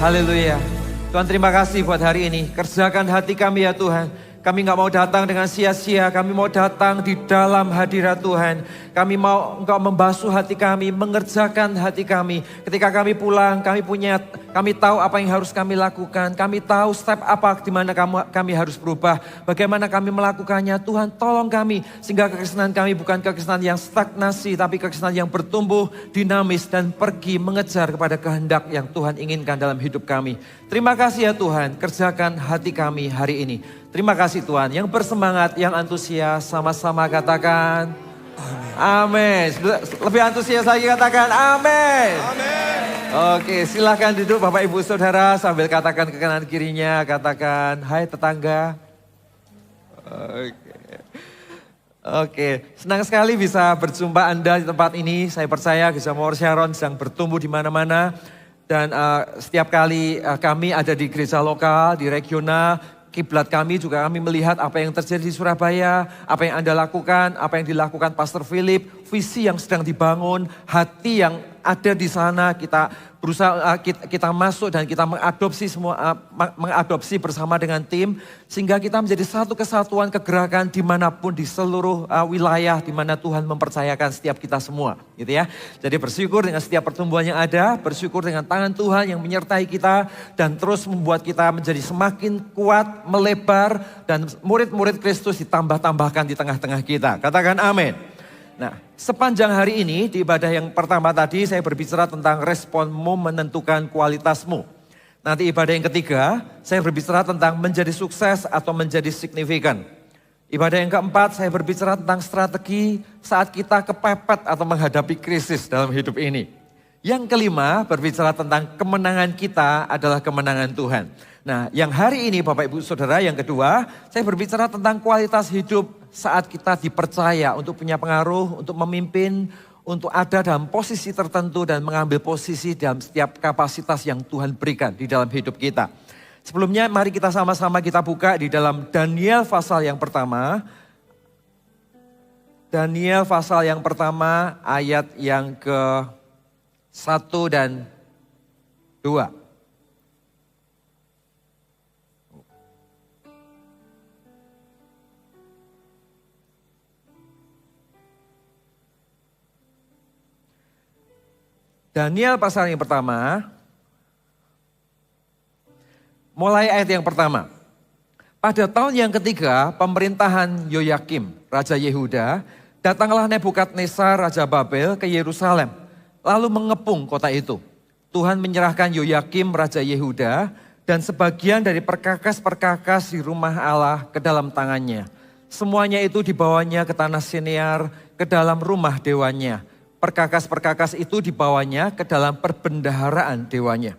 Haleluya. Tuhan terima kasih buat hari ini. Kerjakan hati kami ya Tuhan. Kami gak mau datang dengan sia-sia, kami mau datang di dalam hadirat Tuhan. Kami mau Engkau membasuh hati kami, mengerjakan hati kami. Ketika kami pulang, kami tahu apa yang harus kami lakukan. Kami tahu step apa di mana kami harus berubah. Bagaimana kami melakukannya. Tuhan tolong kami, sehingga kekristenan kami bukan kekristenan yang stagnasi, tapi kekristenan yang bertumbuh, dinamis, dan pergi mengejar kepada kehendak yang Tuhan inginkan dalam hidup kami. Terima kasih ya Tuhan, kerjakan hati kami hari ini. Terima kasih Tuhan, yang bersemangat, yang antusias, sama-sama katakan amin. Lebih antusias lagi katakan amin. Oke, silahkan duduk Bapak Ibu Saudara sambil katakan ke kanan kirinya, katakan hai tetangga. Oke, senang sekali bisa berjumpa Anda di tempat ini. Saya percaya Gereja Mawar Sharon sedang bertumbuh di mana-mana. Dan setiap kali kami ada di gereja lokal, di regional, kiblat kami juga kami melihat apa yang terjadi di Surabaya, apa yang Anda lakukan, apa yang dilakukan Pastor Philip, visi yang sedang dibangun, hati yang ada di sana, kita berusaha kita masuk dan kita mengadopsi bersama dengan tim, sehingga kita menjadi satu kesatuan kegerakan dimanapun di seluruh wilayah di mana Tuhan mempercayakan setiap kita semua, gitu ya. Jadi bersyukur dengan setiap pertumbuhan yang ada, bersyukur dengan tangan Tuhan yang menyertai kita dan terus membuat kita menjadi semakin kuat, melebar, dan murid-murid Kristus ditambah-tambahkan di tengah-tengah kita. Katakan amin. Nah, sepanjang hari ini di ibadah yang pertama tadi saya berbicara tentang responmu menentukan kualitasmu. Nanti ibadah yang ketiga saya berbicara tentang menjadi sukses atau menjadi signifikan. Ibadah yang keempat saya berbicara tentang strategi saat kita kepepet atau menghadapi krisis dalam hidup ini. Yang kelima berbicara tentang kemenangan kita adalah kemenangan Tuhan. Nah, yang hari ini Bapak Ibu Saudara yang kedua, saya berbicara tentang kualitas hidup saat kita dipercaya untuk punya pengaruh, untuk memimpin, untuk ada dalam posisi tertentu dan mengambil posisi dalam setiap kapasitas yang Tuhan berikan di dalam hidup kita. Sebelumnya mari kita sama-sama kita buka di dalam Daniel pasal yang pertama. Daniel pasal yang pertama ayat yang ke-1 dan 2. Daniel pasal yang pertama, mulai ayat yang pertama. Pada tahun yang ketiga pemerintahan Yoyakim, Raja Yehuda, datanglah Nebukadnezar, Raja Babel ke Yerusalem, lalu mengepung kota itu. Tuhan menyerahkan Yoyakim, Raja Yehuda, dan sebagian dari perkakas-perkakas di rumah Allah ke dalam tangannya. Semuanya itu dibawanya ke tanah Sinear, ke dalam rumah dewanya. Perkakas-perkakas itu dibawanya ke dalam perbendaharaan dewanya.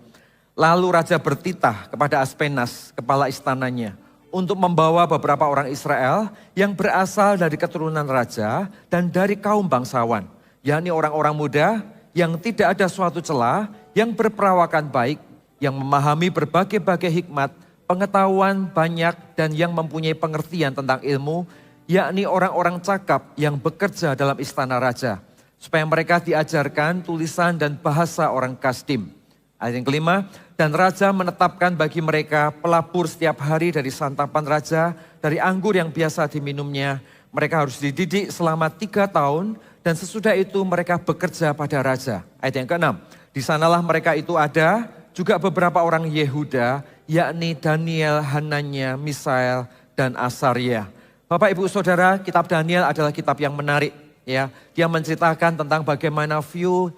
Lalu raja bertitah kepada Aspenas, kepala istananya, untuk membawa beberapa orang Israel yang berasal dari keturunan raja dan dari kaum bangsawan, yakni orang-orang muda yang tidak ada suatu celah, yang berperawakan baik, yang memahami berbagai-bagai hikmat, pengetahuan banyak, dan yang mempunyai pengertian tentang ilmu, yakni orang-orang cakap yang bekerja dalam istana raja, supaya mereka diajarkan tulisan dan bahasa orang Kasdim. Ayat yang kelima, dan raja menetapkan bagi mereka pelabur setiap hari dari santapan raja, dari anggur yang biasa diminumnya. Mereka harus dididik selama 3 tahun, dan sesudah itu mereka bekerja pada raja. Ayat yang keenam, di sanalah mereka itu ada juga beberapa orang Yehuda, yakni Daniel, Hananya, Misael, dan Asaria. Bapak Ibu Saudara, kitab Daniel adalah kitab yang menarik. Ya, dia menceritakan tentang bagaimana view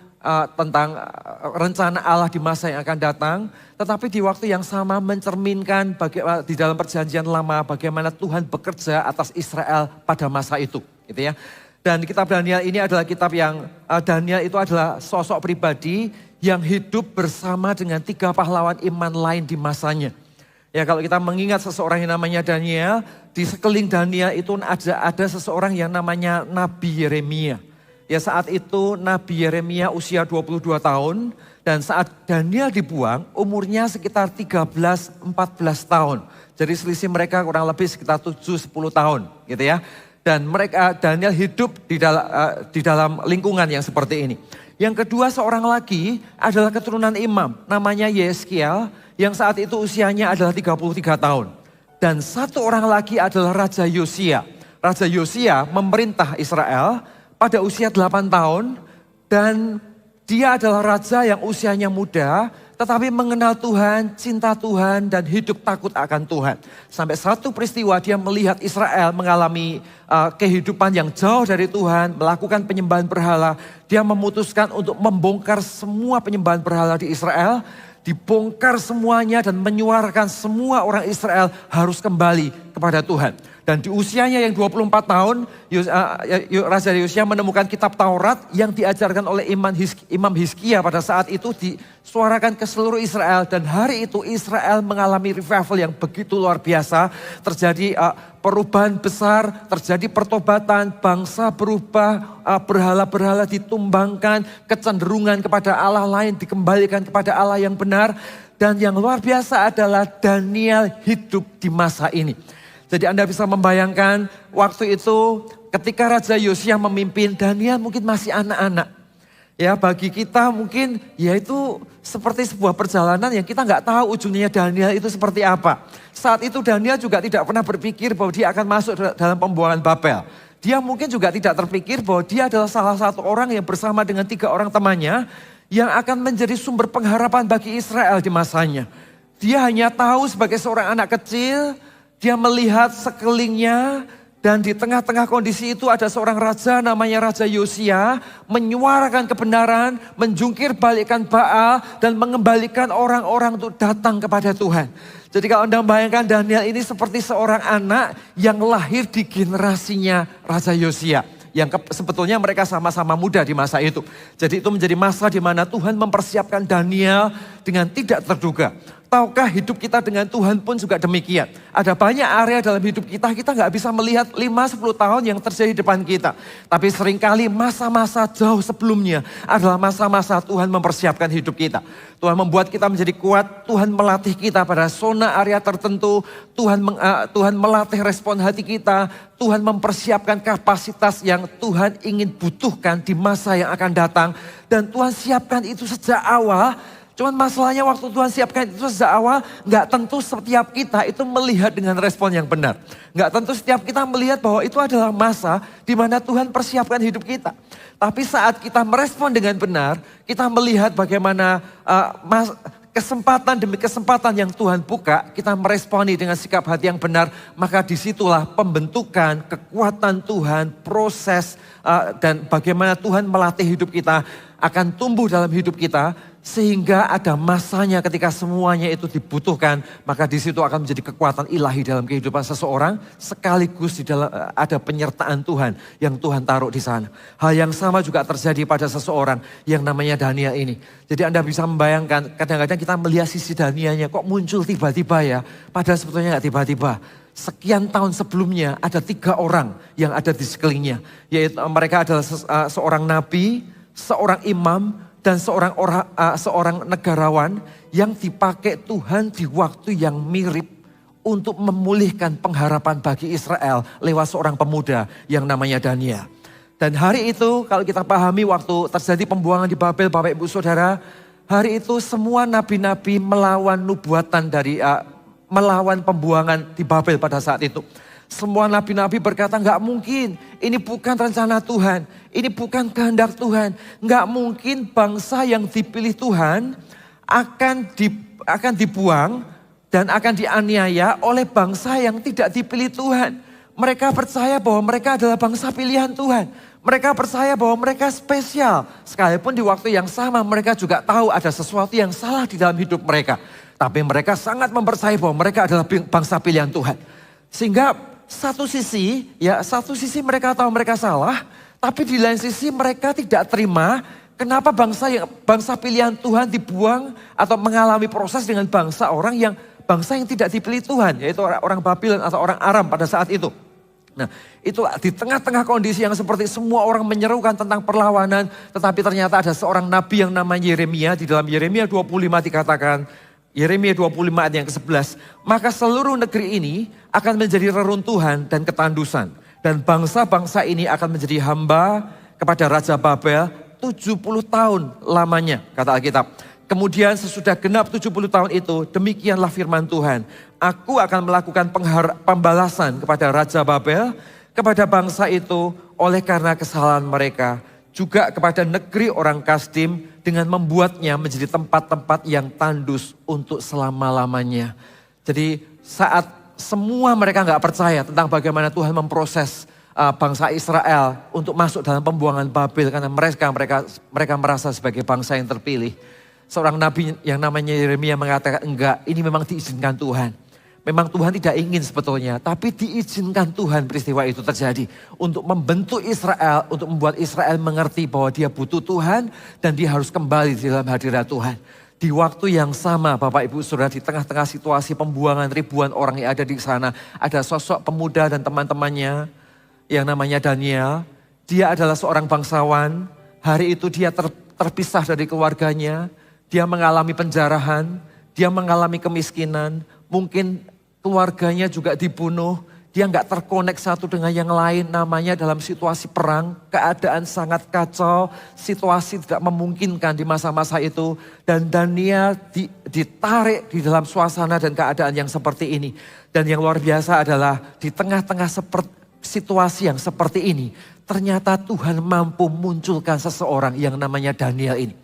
tentang rencana Allah di masa yang akan datang, tetapi di waktu yang sama mencerminkan di dalam perjanjian lama bagaimana Tuhan bekerja atas Israel pada masa itu, gitu ya. Dan kitab Daniel ini adalah kitab yang Daniel itu adalah sosok pribadi yang hidup bersama dengan 3 pahlawan iman lain di masanya. Ya, kalau kita mengingat seseorang yang namanya Daniel, di sekeliling Daniel itu ada seseorang yang namanya Nabi Yeremia. Ya, saat itu Nabi Yeremia usia 22 tahun dan saat Daniel dibuang umurnya sekitar 13-14 tahun. Jadi selisih mereka kurang lebih sekitar 7-10 tahun, gitu ya. Dan Daniel hidup di dalam lingkungan yang seperti ini. Yang kedua seorang lagi adalah keturunan imam, namanya Yeskiel, yang saat itu usianya adalah 33 tahun. Dan satu orang lagi adalah Raja Yosia. Raja Yosia memerintah Israel pada usia 8 tahun dan dia adalah raja yang usianya muda, tetapi mengenal Tuhan, cinta Tuhan, dan hidup takut akan Tuhan. Sampai satu peristiwa dia melihat Israel mengalami kehidupan yang jauh dari Tuhan, melakukan penyembahan berhala. Dia memutuskan untuk membongkar semua penyembahan berhala di Israel, dibongkar semuanya dan menyuarakan semua orang Israel harus kembali kepada Tuhan. Dan di usianya yang 24 tahun, Raja Yosia menemukan kitab Taurat yang diajarkan oleh Imam Hizkia pada saat itu disuarakan ke seluruh Israel. Dan hari itu Israel mengalami revival yang begitu luar biasa. Terjadi perubahan besar, terjadi pertobatan, bangsa berubah, berhala-berhala ditumbangkan, kecenderungan kepada Allah lain dikembalikan kepada Allah yang benar. Dan yang luar biasa adalah Daniel hidup di masa ini. Jadi Anda bisa membayangkan waktu itu ketika Raja Yosia memimpin, Daniel mungkin masih anak-anak. Ya bagi kita mungkin ya itu seperti sebuah perjalanan yang kita nggak tahu ujungnya Daniel itu seperti apa. Saat itu Daniel juga tidak pernah berpikir bahwa dia akan masuk dalam pembuangan Babel. Dia mungkin juga tidak terpikir bahwa dia adalah salah satu orang yang bersama dengan 3 orang temannya yang akan menjadi sumber pengharapan bagi Israel di masanya. Dia hanya tahu sebagai seorang anak kecil, dia melihat sekelilingnya dan di tengah-tengah kondisi itu ada seorang raja namanya Raja Yosia menyuarakan kebenaran, menjungkir balikkan Baal dan mengembalikan orang-orang untuk datang kepada Tuhan. Jadi kalau Anda membayangkan Daniel ini seperti seorang anak yang lahir di generasinya Raja Yosia. Yang sebetulnya mereka sama-sama muda di masa itu. Jadi itu menjadi masa di mana Tuhan mempersiapkan Daniel dengan tidak terduga. Tahukah hidup kita dengan Tuhan pun juga demikian. Ada banyak area dalam hidup kita nggak bisa melihat 5-10 tahun yang terjadi di depan kita. Tapi seringkali masa-masa jauh sebelumnya adalah masa-masa Tuhan mempersiapkan hidup kita. Tuhan membuat kita menjadi kuat, Tuhan melatih kita pada zona area tertentu. Tuhan melatih respon hati kita, Tuhan mempersiapkan kapasitas yang Tuhan ingin butuhkan di masa yang akan datang. Dan Tuhan siapkan itu sejak awal. Cuman masalahnya waktu Tuhan siapkan itu sejak awal, nggak tentu setiap kita itu melihat dengan respon yang benar. Nggak tentu setiap kita melihat bahwa itu adalah masa di mana Tuhan persiapkan hidup kita. Tapi saat kita merespon dengan benar, kita melihat bagaimana kesempatan demi kesempatan yang Tuhan buka, kita meresponi dengan sikap hati yang benar, maka disitulah pembentukan, kekuatan Tuhan, proses dan bagaimana Tuhan melatih hidup kita akan tumbuh dalam hidup kita. Sehingga ada masanya ketika semuanya itu dibutuhkan, maka di situ akan menjadi kekuatan ilahi dalam kehidupan seseorang, sekaligus di dalam ada penyertaan Tuhan yang Tuhan taruh di sana. Hal yang sama juga terjadi pada seseorang yang namanya Daniel ini. Jadi Anda bisa membayangkan, kadang-kadang kita melihat sisi Danielnya kok muncul tiba-tiba ya, padahal sebetulnya nggak tiba-tiba. Sekian tahun sebelumnya ada 3 orang yang ada di sekelilingnya, yaitu mereka adalah seorang nabi, seorang imam, dan seorang negarawan yang dipakai Tuhan di waktu yang mirip untuk memulihkan pengharapan bagi Israel lewat seorang pemuda yang namanya Daniel. Dan hari itu kalau kita pahami waktu terjadi pembuangan di Babel, Bapak Ibu Saudara, hari itu semua nabi-nabi melawan nubuatan melawan pembuangan di Babel pada saat itu. Semua nabi-nabi berkata nggak mungkin, ini bukan rencana Tuhan, ini bukan kehendak Tuhan. Nggak mungkin bangsa yang dipilih Tuhan akan dibuang dan akan dianiaya oleh bangsa yang tidak dipilih Tuhan. Mereka percaya bahwa mereka adalah bangsa pilihan Tuhan. Mereka percaya bahwa mereka spesial. Sekalipun di waktu yang sama mereka juga tahu ada sesuatu yang salah di dalam hidup mereka. Tapi mereka sangat mempercayai bahwa mereka adalah bangsa pilihan Tuhan. Sehingga satu sisi mereka tahu mereka salah, tapi di lain sisi mereka tidak terima kenapa bangsa pilihan Tuhan dibuang atau mengalami proses dengan bangsa yang tidak dipilih Tuhan, yaitu orang Babylon atau orang Aram pada saat itu. Nah, itu di tengah-tengah kondisi yang seperti semua orang menyerukan tentang perlawanan, tetapi ternyata ada seorang nabi yang namanya Yeremia. Di dalam Yeremia 25 dikatakan, Yeremia 25 ayat yang ke-11. Maka seluruh negeri ini akan menjadi reruntuhan dan ketandusan. Dan bangsa-bangsa ini akan menjadi hamba kepada Raja Babel 70 tahun lamanya, kata Alkitab. Kemudian sesudah genap 70 tahun itu, demikianlah firman Tuhan. Aku akan melakukan pembalasan kepada Raja Babel, kepada bangsa itu oleh karena kesalahan mereka. Juga kepada negeri orang Kasdim dengan membuatnya menjadi tempat-tempat yang tandus untuk selama-lamanya. Jadi saat semua mereka nggak percaya tentang bagaimana Tuhan memproses bangsa Israel untuk masuk dalam pembuangan Babel. Karena mereka merasa sebagai bangsa yang terpilih. Seorang nabi yang namanya Yeremia mengatakan enggak, ini memang diizinkan Tuhan. Memang Tuhan tidak ingin sebetulnya, tapi diizinkan Tuhan peristiwa itu terjadi. Untuk membentuk Israel, untuk membuat Israel mengerti bahwa dia butuh Tuhan dan dia harus kembali di dalam hadirat Tuhan. Di waktu yang sama Bapak Ibu Saudara, di tengah-tengah situasi pembuangan ribuan orang yang ada di sana, ada sosok pemuda dan teman-temannya yang namanya Daniel. Dia adalah seorang bangsawan, hari itu dia terpisah dari keluarganya. Dia mengalami penjarahan, dia mengalami kemiskinan, mungkin keluarganya juga dibunuh. Dia nggak terkonek satu dengan yang lain, namanya dalam situasi perang, keadaan sangat kacau, situasi tidak memungkinkan di masa-masa itu. Dan Daniel ditarik di dalam suasana dan keadaan yang seperti ini. Dan yang luar biasa adalah di tengah-tengah situasi yang seperti ini, ternyata Tuhan mampu munculkan seseorang yang namanya Daniel ini.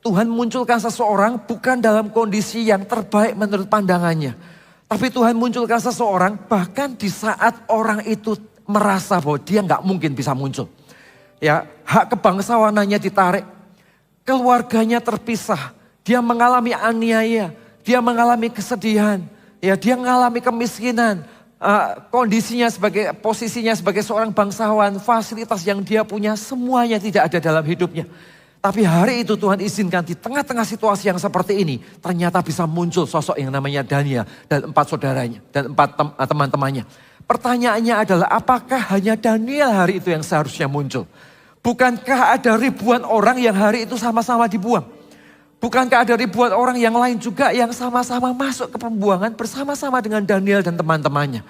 Tuhan munculkan seseorang bukan dalam kondisi yang terbaik menurut pandangannya. Tapi Tuhan munculkan seseorang bahkan di saat orang itu merasa bahwa dia nggak mungkin bisa muncul. Ya, hak kebangsawanannya ditarik. Keluarganya terpisah. Dia mengalami aniaya. Dia mengalami kesedihan. Ya, dia mengalami kemiskinan. Posisinya sebagai seorang bangsawan, fasilitas yang dia punya semuanya tidak ada dalam hidupnya. Tapi hari itu Tuhan izinkan di tengah-tengah situasi yang seperti ini, ternyata bisa muncul sosok yang namanya Daniel dan 4 saudaranya dan 4 teman-temannya. Pertanyaannya adalah apakah hanya Daniel hari itu yang seharusnya muncul? Bukankah ada ribuan orang yang hari itu sama-sama dibuang? Bukankah ada ribuan orang yang lain juga yang sama-sama masuk ke pembuangan bersama-sama dengan Daniel dan teman-temannya?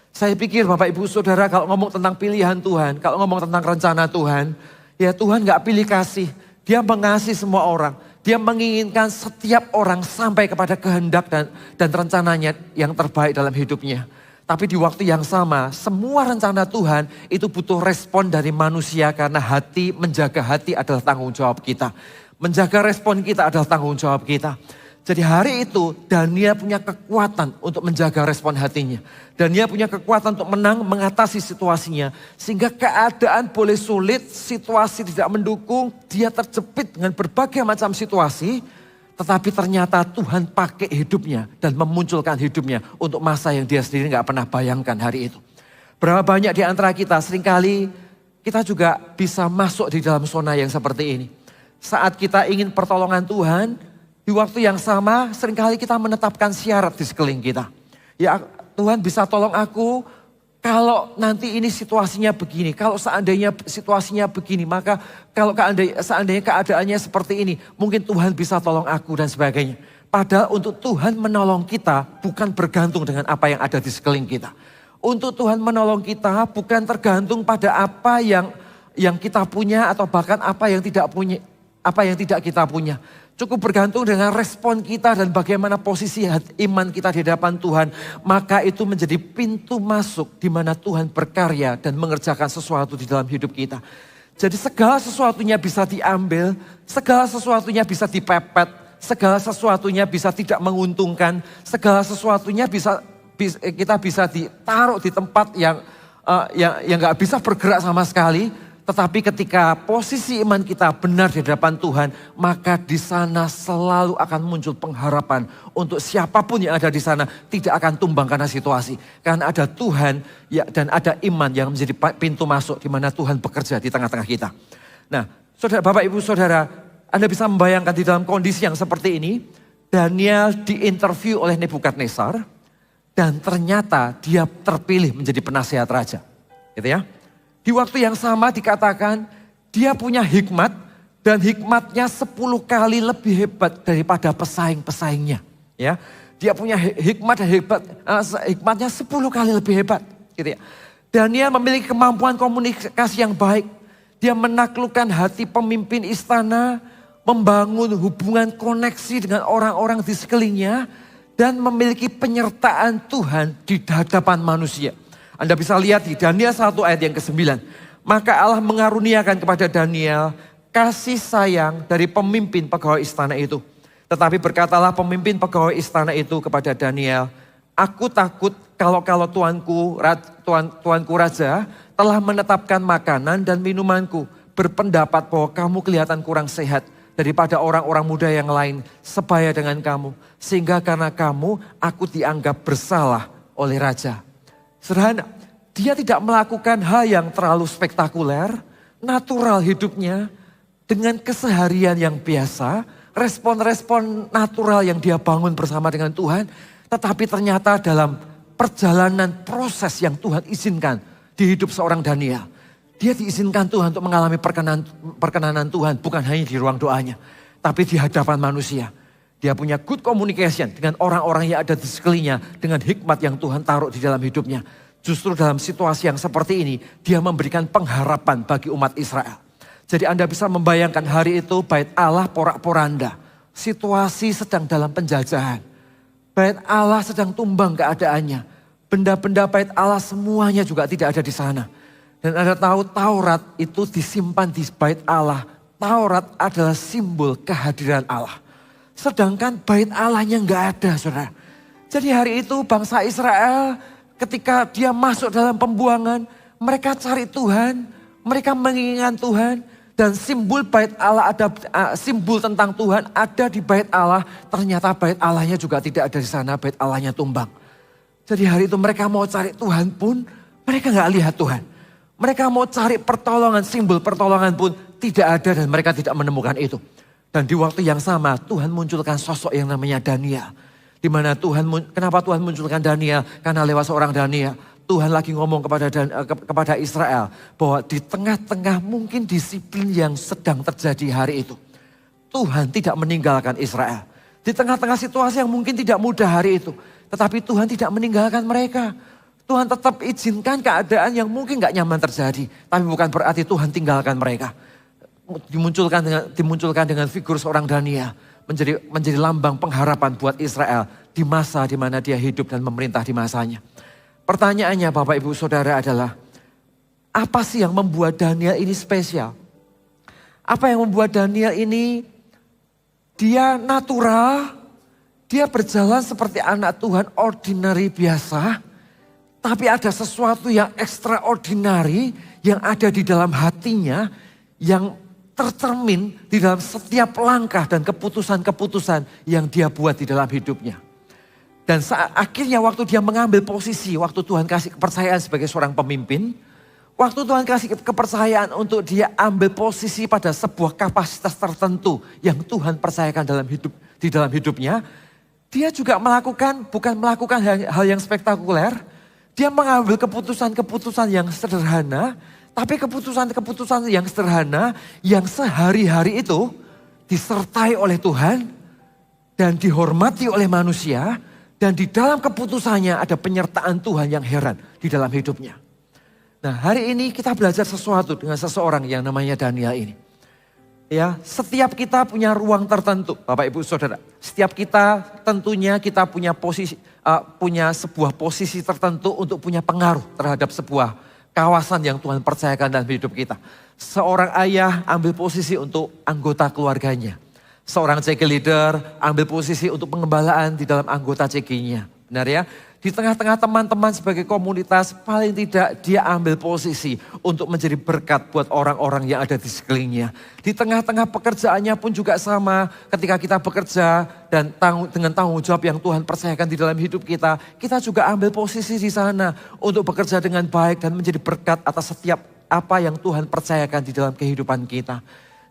Saya pikir Bapak Ibu Saudara, kalau ngomong tentang pilihan Tuhan, kalau ngomong tentang rencana Tuhan, ya Tuhan gak pilih kasih. Dia mengasihi semua orang. Dia menginginkan setiap orang sampai kepada kehendak dan rencananya yang terbaik dalam hidupnya. Tapi di waktu yang sama, semua rencana Tuhan itu butuh respon dari manusia karena menjaga hati adalah tanggung jawab kita. Menjaga respon kita adalah tanggung jawab kita. Jadi hari itu Daniel punya kekuatan untuk menjaga respon hatinya. Daniel punya kekuatan untuk mengatasi situasinya. Sehingga keadaan boleh sulit, situasi tidak mendukung, dia terjepit dengan berbagai macam situasi. Tetapi ternyata Tuhan pakai hidupnya dan memunculkan hidupnya untuk masa yang dia sendiri gak pernah bayangkan hari itu. Berapa banyak di antara kita seringkali kita juga bisa masuk di dalam zona yang seperti ini. Saat kita ingin pertolongan Tuhan, di waktu yang sama seringkali kita menetapkan syarat di sekeliling kita. Ya Tuhan bisa tolong aku kalau nanti ini situasinya begini. Kalau seandainya situasinya begini, maka kalau seandainya keadaannya seperti ini, mungkin Tuhan bisa tolong aku dan sebagainya. Padahal untuk Tuhan menolong kita bukan bergantung dengan apa yang ada di sekeliling kita. Untuk Tuhan menolong kita bukan tergantung pada apa yang kita punya atau bahkan apa yang tidak kita punya. Cukup bergantung dengan respon kita dan bagaimana posisi iman kita di hadapan Tuhan. Maka itu menjadi pintu masuk di mana Tuhan berkarya dan mengerjakan sesuatu di dalam hidup kita. Jadi segala sesuatunya bisa diambil, segala sesuatunya bisa dipepet, segala sesuatunya bisa tidak menguntungkan, segala sesuatunya kita bisa ditaruh di tempat yang gak bisa bergerak sama sekali. Tetapi ketika posisi iman kita benar di hadapan Tuhan, maka di sana selalu akan muncul pengharapan untuk siapapun yang ada di sana tidak akan tumbang karena situasi. Karena ada Tuhan dan ada iman yang menjadi pintu masuk di mana Tuhan bekerja di tengah-tengah kita. Nah, saudara, Bapak Ibu Saudara, Anda bisa membayangkan di dalam kondisi yang seperti ini, Daniel diinterview oleh Nebukadnezar dan ternyata dia terpilih menjadi penasihat raja. Gitu ya. Di waktu yang sama dikatakan dia punya hikmat dan hikmatnya 10 kali lebih hebat daripada pesaing-pesaingnya. Ya, dia punya hikmat dan hikmatnya 10 kali lebih hebat. Gitu ya. Daniel memiliki kemampuan komunikasi yang baik. Dia menaklukkan hati pemimpin istana, membangun hubungan koneksi dengan orang-orang di sekelilingnya, dan memiliki penyertaan Tuhan di hadapan manusia. Anda bisa lihat di Daniel 1 ayat yang ke-9. Maka Allah mengaruniakan kepada Daniel kasih sayang dari pemimpin pegawai istana itu. Tetapi berkatalah pemimpin pegawai istana itu kepada Daniel, aku takut kalau tuanku raja telah menetapkan makanan dan minumanku, berpendapat bahwa kamu kelihatan kurang sehat daripada orang-orang muda yang lain sebaya dengan kamu. Sehingga karena kamu, aku dianggap bersalah oleh raja. Sederhana, dia tidak melakukan hal yang terlalu spektakuler, natural hidupnya, dengan keseharian yang biasa, respon-respon natural yang dia bangun bersama dengan Tuhan. Tetapi ternyata dalam perjalanan proses yang Tuhan izinkan di hidup seorang Daniel, dia diizinkan Tuhan untuk mengalami perkenanan Tuhan, bukan hanya di ruang doanya, tapi di hadapan manusia. Dia punya good communication dengan orang-orang yang ada di sekelilingnya, dengan hikmat yang Tuhan taruh di dalam hidupnya. Justru dalam situasi yang seperti ini, dia memberikan pengharapan bagi umat Israel. Jadi Anda bisa membayangkan hari itu bait Allah porak-poranda. Situasi sedang dalam penjajahan. Bait Allah sedang tumbang keadaannya. Benda-benda bait Allah semuanya juga tidak ada di sana. Dan Anda tahu Taurat itu disimpan di bait Allah. Taurat adalah simbol kehadiran Allah. Sedangkan bait Allahnya nggak ada, saudara. Jadi hari itu bangsa Israel ketika dia masuk dalam pembuangan, mereka cari Tuhan, mereka menginginkan Tuhan. Dan simbol bait Allah ada, simbol tentang Tuhan ada di bait Allah. Ternyata bait Allahnya juga tidak ada di sana, bait Allahnya tumbang. Jadi hari itu mereka mau cari Tuhan pun, mereka nggak lihat Tuhan. Mereka mau cari pertolongan, simbol pertolongan pun tidak ada dan mereka tidak menemukan itu. Dan di waktu yang sama Tuhan munculkan sosok yang namanya Daniel. Di mana kenapa Tuhan munculkan Daniel? Karena lewat seorang Daniel, Tuhan lagi ngomong kepada Israel bahwa di tengah-tengah mungkin disiplin yang sedang terjadi hari itu, Tuhan tidak meninggalkan Israel. Di tengah-tengah situasi yang mungkin tidak mudah hari itu, tetapi Tuhan tidak meninggalkan mereka. Tuhan tetap izinkan keadaan yang mungkin gak nyaman terjadi, tapi bukan berarti Tuhan tinggalkan mereka. Dimunculkan dengan figur seorang Daniel menjadi lambang pengharapan buat Israel di masa di mana dia hidup dan memerintah di masanya. Pertanyaannya Bapak Ibu Saudara adalah, apa sih yang membuat Daniel ini spesial? Apa yang membuat Daniel ini dia natural, dia berjalan seperti anak Tuhan ordinary biasa, tapi ada sesuatu yang extraordinary yang ada di dalam hatinya yang tercermin di dalam setiap langkah dan keputusan-keputusan yang dia buat di dalam hidupnya. Dan akhirnya waktu dia mengambil posisi, waktu Tuhan kasih kepercayaan sebagai seorang pemimpin, waktu Tuhan kasih kepercayaan untuk dia ambil posisi pada sebuah kapasitas tertentu yang Tuhan percayakan di dalam hidupnya, dia juga bukan melakukan hal yang spektakuler, dia mengambil keputusan-keputusan yang sederhana, tapi keputusan-keputusan yang sederhana yang sehari-hari itu disertai oleh Tuhan dan dihormati oleh manusia. Dan di dalam keputusannya ada penyertaan Tuhan yang heran di dalam hidupnya. Nah hari ini kita belajar sesuatu dengan seseorang yang namanya Daniel ini. Ya, setiap kita punya ruang tertentu, Bapak Ibu Saudara. Setiap kita tentunya kita punya sebuah posisi tertentu untuk punya pengaruh terhadap sebuah kawasan yang Tuhan percayakan dalam hidup kita. Seorang ayah ambil posisi untuk anggota keluarganya. Seorang CG leader ambil posisi untuk pengembalaan di dalam anggota CG-nya. Benar ya? Di tengah-tengah teman-teman sebagai komunitas, paling tidak dia ambil posisi untuk menjadi berkat buat orang-orang yang ada di sekelilingnya. Di tengah-tengah pekerjaannya pun juga sama, ketika kita bekerja dan dengan tanggung jawab yang Tuhan percayakan di dalam hidup kita, kita juga ambil posisi di sana untuk bekerja dengan baik dan menjadi berkat atas setiap apa yang Tuhan percayakan di dalam kehidupan kita.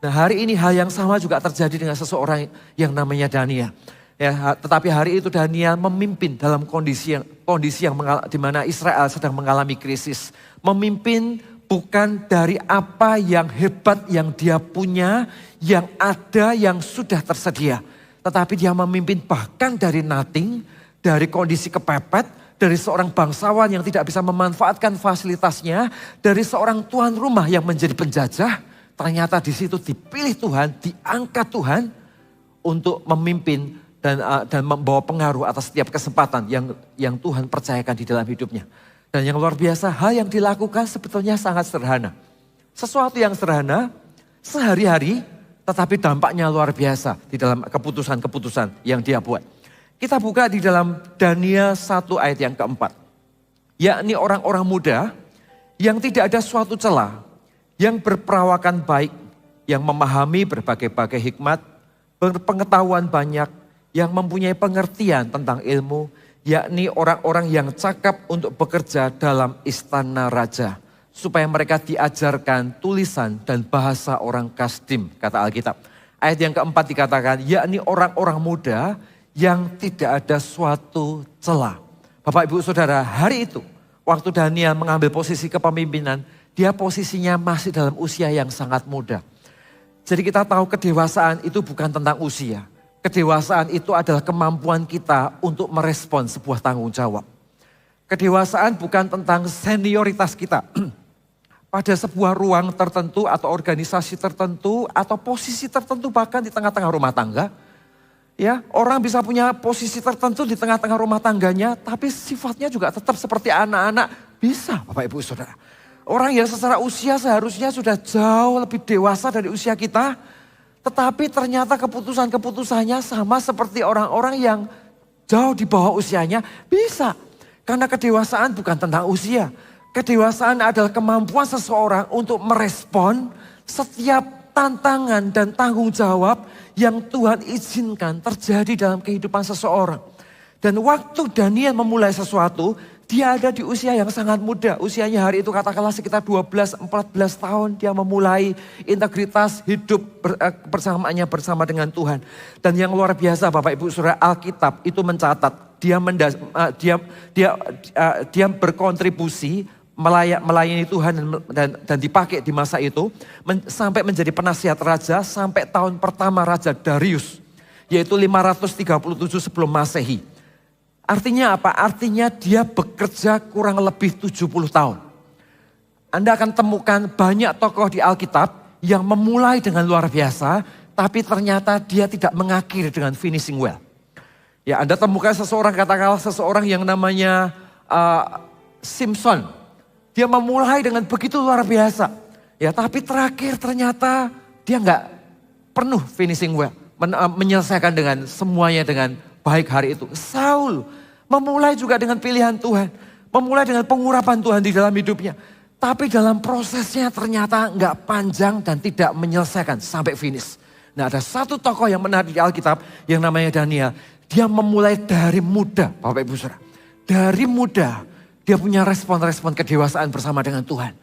Nah hari ini hal yang sama juga terjadi dengan seseorang yang namanya Daniel. Ya, tetapi hari itu Daniel memimpin dalam kondisi yang di mana Israel sedang mengalami krisis. Memimpin bukan dari apa yang hebat yang dia punya, yang ada, yang sudah tersedia. Tetapi dia memimpin bahkan dari nothing, dari kondisi kepepet, dari seorang bangsawan yang tidak bisa memanfaatkan fasilitasnya, dari seorang tuan rumah yang menjadi penjajah, ternyata di situ dipilih Tuhan, diangkat Tuhan untuk memimpin dan membawa pengaruh atas setiap kesempatan yang Tuhan percayakan di dalam hidupnya. Dan yang luar biasa, hal yang dilakukan sebetulnya sangat sederhana. Sesuatu yang sederhana, sehari-hari, tetapi dampaknya luar biasa di dalam keputusan-keputusan yang dia buat. Kita buka di dalam Daniel 1 ayat yang keempat. Yakni orang-orang muda yang tidak ada suatu celah, yang berperawakan baik, yang memahami berbagai-bagai hikmat, berpengetahuan banyak, yang mempunyai pengertian tentang ilmu, yakni orang-orang yang cakap untuk bekerja dalam istana raja, supaya mereka diajarkan tulisan dan bahasa orang Kasdim, kata Alkitab. Ayat yang keempat dikatakan, yakni orang-orang muda yang tidak ada suatu celah. Bapak Ibu Saudara, hari itu waktu Daniel mengambil posisi kepemimpinan, dia posisinya masih dalam usia yang sangat muda. Jadi kita tahu kedewasaan itu bukan tentang usia. Kedewasaan itu adalah kemampuan kita untuk merespon sebuah tanggung jawab. Kedewasaan bukan tentang senioritas kita. Pada sebuah ruang tertentu atau organisasi tertentu atau posisi tertentu bahkan di tengah-tengah rumah tangga. Ya, orang bisa punya posisi tertentu di tengah-tengah rumah tangganya, tapi sifatnya juga tetap seperti anak-anak. Bisa, Bapak Ibu Saudara. Orang yang secara usia seharusnya sudah jauh lebih dewasa dari usia kita, tetapi ternyata keputusan-keputusannya sama seperti orang-orang yang jauh di bawah usianya. Bisa, karena kedewasaan bukan tentang usia. Kedewasaan adalah kemampuan seseorang untuk merespon setiap tantangan dan tanggung jawab yang Tuhan izinkan terjadi dalam kehidupan seseorang. Dan waktu Daniel memulai sesuatu, dia ada di usia yang sangat muda. Usianya hari itu katakanlah sekitar 12-14 tahun. Dia memulai integritas hidup bersamaannya bersama dengan Tuhan. Dan yang luar biasa Bapak Ibu Saudara, Alkitab itu mencatat. Dia berkontribusi melayani Tuhan dan dipakai di masa itu. Sampai menjadi penasihat raja sampai tahun pertama Raja Darius. Yaitu 537 sebelum Masehi. Artinya apa? Artinya dia bekerja kurang lebih 70 tahun. Anda akan temukan banyak tokoh di Alkitab yang memulai dengan luar biasa, tapi ternyata dia tidak mengakhiri dengan finishing well. Ya, Anda temukan seseorang, katakanlah seseorang yang namanya Simpson. Dia memulai dengan begitu luar biasa. Ya, tapi terakhir ternyata dia nggak penuh finishing well. Menyelesaikan dengan semuanya dengan baik hari itu. Saul memulai juga dengan pilihan Tuhan. Memulai dengan pengurapan Tuhan di dalam hidupnya. Tapi dalam prosesnya ternyata nggak panjang dan tidak menyelesaikan sampai finish. Nah, ada satu tokoh yang menarik di Alkitab yang namanya Daniel. Dia memulai dari muda, Bapak Ibu Saudara. Dari muda dia punya respon-respon kedewasaan bersama dengan Tuhan.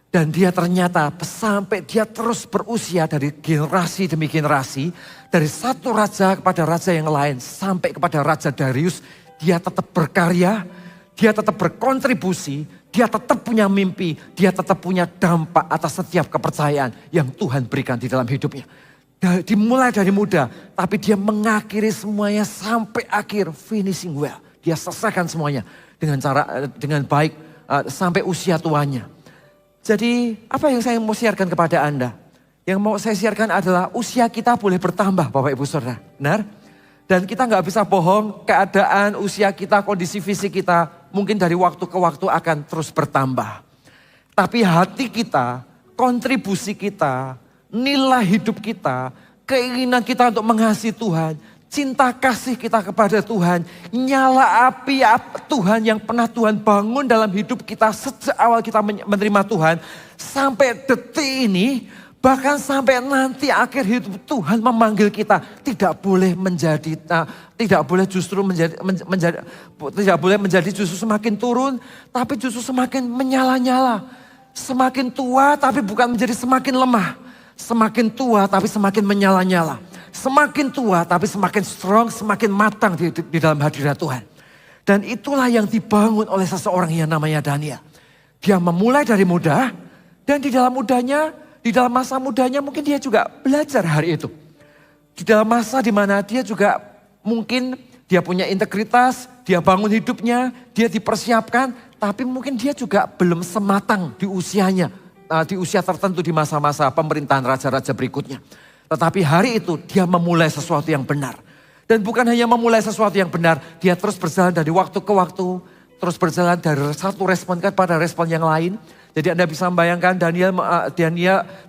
Dan dia ternyata sampai dia terus berusia dari generasi demi generasi. Dari satu raja kepada raja yang lain sampai kepada Raja Darius. Dia tetap berkarya, dia tetap berkontribusi, dia tetap punya mimpi. Dia tetap punya dampak atas setiap kepercayaan yang Tuhan berikan di dalam hidupnya. Dimulai dari muda, tapi dia mengakhiri semuanya sampai akhir, finishing well. Dia selesaikan semuanya dengan baik sampai usia tuanya. Jadi apa yang saya mau siarkan kepada Anda? Yang mau saya siarkan adalah usia kita boleh bertambah Bapak Ibu Saudara. Benar? Dan kita nggak bisa bohong, keadaan usia kita, kondisi fisik kita mungkin dari waktu ke waktu akan terus bertambah. Tapi hati kita, kontribusi kita, nilai hidup kita, keinginan kita untuk mengasihi Tuhan, cinta kasih kita kepada Tuhan, nyala api Tuhan yang pernah Tuhan bangun dalam hidup kita sejak awal kita menerima Tuhan. Sampai detik ini, bahkan sampai nanti akhir hidup Tuhan memanggil kita. Tidak boleh justru semakin turun, tapi justru semakin menyala-nyala. Semakin tua tapi bukan menjadi semakin lemah. Semakin tua tapi semakin menyala-nyala. Semakin tua tapi semakin strong, semakin matang di dalam hadirat Tuhan. Dan itulah yang dibangun oleh seseorang yang namanya Daniel. Dia memulai dari muda dan di dalam masa mudanya mungkin dia juga belajar hari itu. Di dalam masa di mana dia juga mungkin Dia punya integritas, dia bangun hidupnya, dia dipersiapkan, tapi mungkin dia juga belum sematang di usianya, di usia tertentu di masa-masa pemerintahan raja-raja berikutnya. Tetapi hari itu dia memulai sesuatu yang benar. Dan bukan hanya memulai sesuatu yang benar, dia terus berjalan dari waktu ke waktu, terus berjalan dari satu respon kepada respon yang lain. Jadi Anda bisa membayangkan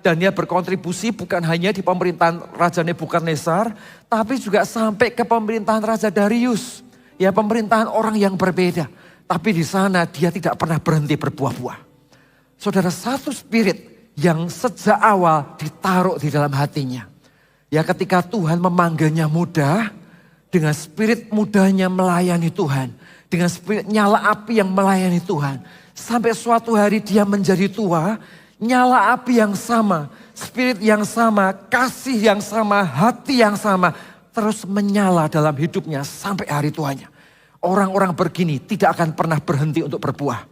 Daniel berkontribusi bukan hanya di pemerintahan Raja Nebukadnezar, tapi juga sampai ke pemerintahan Raja Darius. Ya, pemerintahan orang yang berbeda. Tapi di sana dia tidak pernah berhenti berbuah-buah. Saudara, satu spirit yang sejak awal ditaruh di dalam hatinya. Ya, ketika Tuhan memanggilnya muda, dengan spirit mudanya melayani Tuhan. Dengan spirit nyala api yang melayani Tuhan. Sampai suatu hari dia menjadi tua, nyala api yang sama, spirit yang sama, kasih yang sama, hati yang sama. Terus menyala dalam hidupnya sampai hari tuanya. Orang-orang begini tidak akan pernah berhenti untuk berbuah.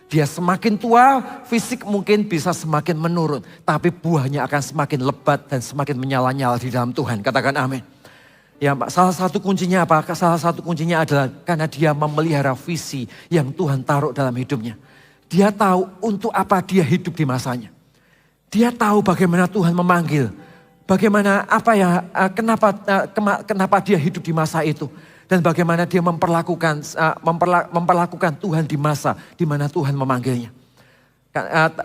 Dia semakin tua, fisik mungkin bisa semakin menurun. Tapi buahnya akan semakin lebat dan semakin menyala-nyala di dalam Tuhan. Katakan amin. Ya, salah satu kuncinya apa? Salah satu kuncinya adalah karena dia memelihara visi yang Tuhan taruh dalam hidupnya. Dia tahu untuk apa dia hidup di masanya. Dia tahu bagaimana Tuhan memanggil. Bagaimana kenapa dia hidup di masa itu. Dan bagaimana dia memperlakukan Tuhan di masa di mana Tuhan memanggilnya.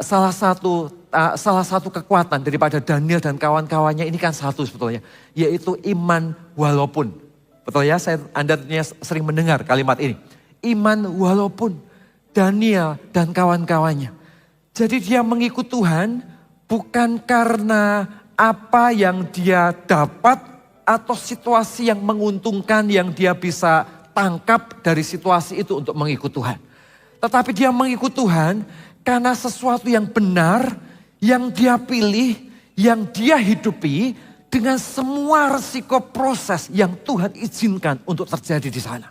Salah satu kekuatan daripada Daniel dan kawan-kawannya ini kan satu sebetulnya. Yaitu iman walaupun. Betul ya, Anda sering mendengar kalimat ini. Iman walaupun. Daniel dan kawan-kawannya. Jadi dia mengikut Tuhan bukan karena apa yang dia dapat atau situasi yang menguntungkan yang dia bisa tangkap dari situasi itu untuk mengikut Tuhan. Tetapi dia mengikut Tuhan karena sesuatu yang benar, yang dia pilih, yang dia hidupi dengan semua resiko proses yang Tuhan izinkan untuk terjadi di sana.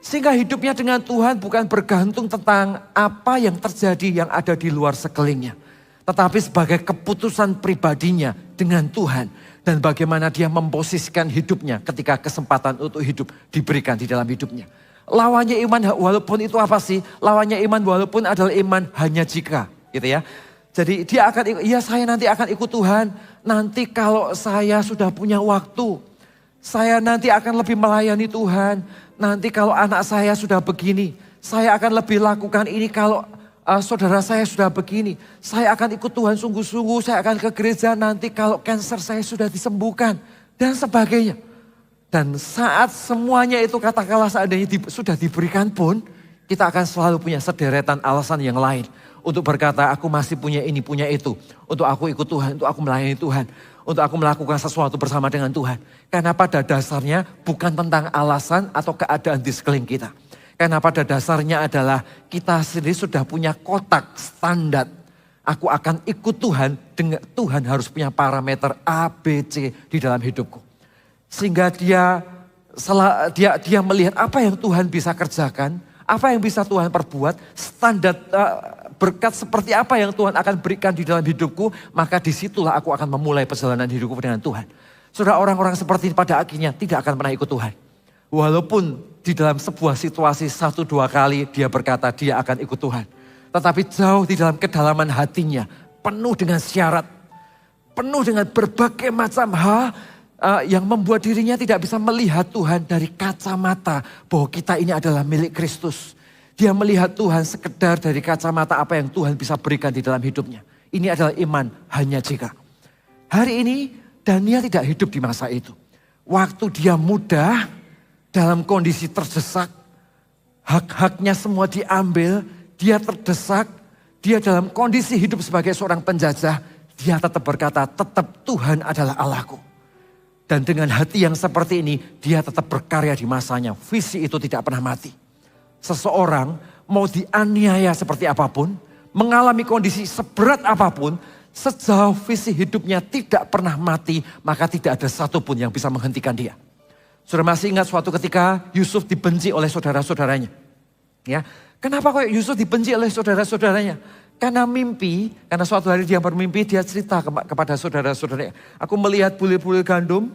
Sehingga hidupnya dengan Tuhan bukan bergantung tentang apa yang terjadi yang ada di luar sekelilingnya. Tetapi sebagai keputusan pribadinya dengan Tuhan. Dan bagaimana dia memposisikan hidupnya ketika kesempatan untuk hidup diberikan di dalam hidupnya. Lawannya iman walaupun itu apa sih? Lawannya iman walaupun adalah iman hanya jika. Gitu ya. Jadi dia akan, saya nanti akan ikut Tuhan. Nanti kalau saya sudah punya waktu. Saya nanti akan lebih melayani Tuhan. Nanti kalau anak saya sudah begini, saya akan lebih lakukan ini kalau saudara saya sudah begini. Saya akan ikut Tuhan sungguh-sungguh, saya akan ke gereja nanti kalau kanker saya sudah disembuhkan. Dan sebagainya. Dan saat semuanya itu katakanlah seandainya sudah diberikan pun, kita akan selalu punya sederetan alasan yang lain. Untuk berkata aku masih punya ini, punya itu. Untuk aku ikut Tuhan, untuk aku melayani Tuhan. Untuk aku melakukan sesuatu bersama dengan Tuhan. Karena pada dasarnya bukan tentang alasan atau keadaan di sekeliling kita. Karena pada dasarnya adalah kita sendiri sudah punya kotak standar. Aku akan ikut Tuhan, dengan Tuhan harus punya parameter A, B, C di dalam hidupku. Sehingga dia melihat apa yang Tuhan bisa kerjakan, apa yang bisa Tuhan perbuat, standar berkat seperti apa yang Tuhan akan berikan di dalam hidupku, maka disitulah aku akan memulai perjalanan hidupku dengan Tuhan. Saudara, orang-orang seperti ini pada akhirnya tidak akan pernah ikut Tuhan. Walaupun di dalam sebuah situasi 1-2 kali dia berkata dia akan ikut Tuhan. Tetapi jauh di dalam kedalaman hatinya, penuh dengan syarat, penuh dengan berbagai macam hal yang membuat dirinya tidak bisa melihat Tuhan dari kacamata bahwa kita ini adalah milik Kristus. Dia melihat Tuhan sekedar dari kacamata apa yang Tuhan bisa berikan di dalam hidupnya. Ini adalah iman hanya jika. Hari ini Daniel tidak hidup di masa itu. Waktu dia muda, dalam kondisi terdesak, hak-haknya semua diambil, dia terdesak, dia dalam kondisi hidup sebagai seorang penjajah, dia tetap berkata, tetap Tuhan adalah Allahku. Dan dengan hati yang seperti ini, dia tetap berkarya di masanya. Visi itu tidak pernah mati. Seseorang mau dianiaya seperti apapun, mengalami kondisi seberat apapun, sejauh visi hidupnya tidak pernah mati, maka tidak ada satupun yang bisa menghentikan dia. Saudara masih ingat suatu ketika Yusuf dibenci oleh saudara-saudaranya. Ya, kenapa kok Yusuf dibenci oleh saudara-saudaranya? Karena mimpi, karena suatu hari dia bermimpi, dia cerita kepada saudara-saudaranya. Aku melihat bulir-bulir gandum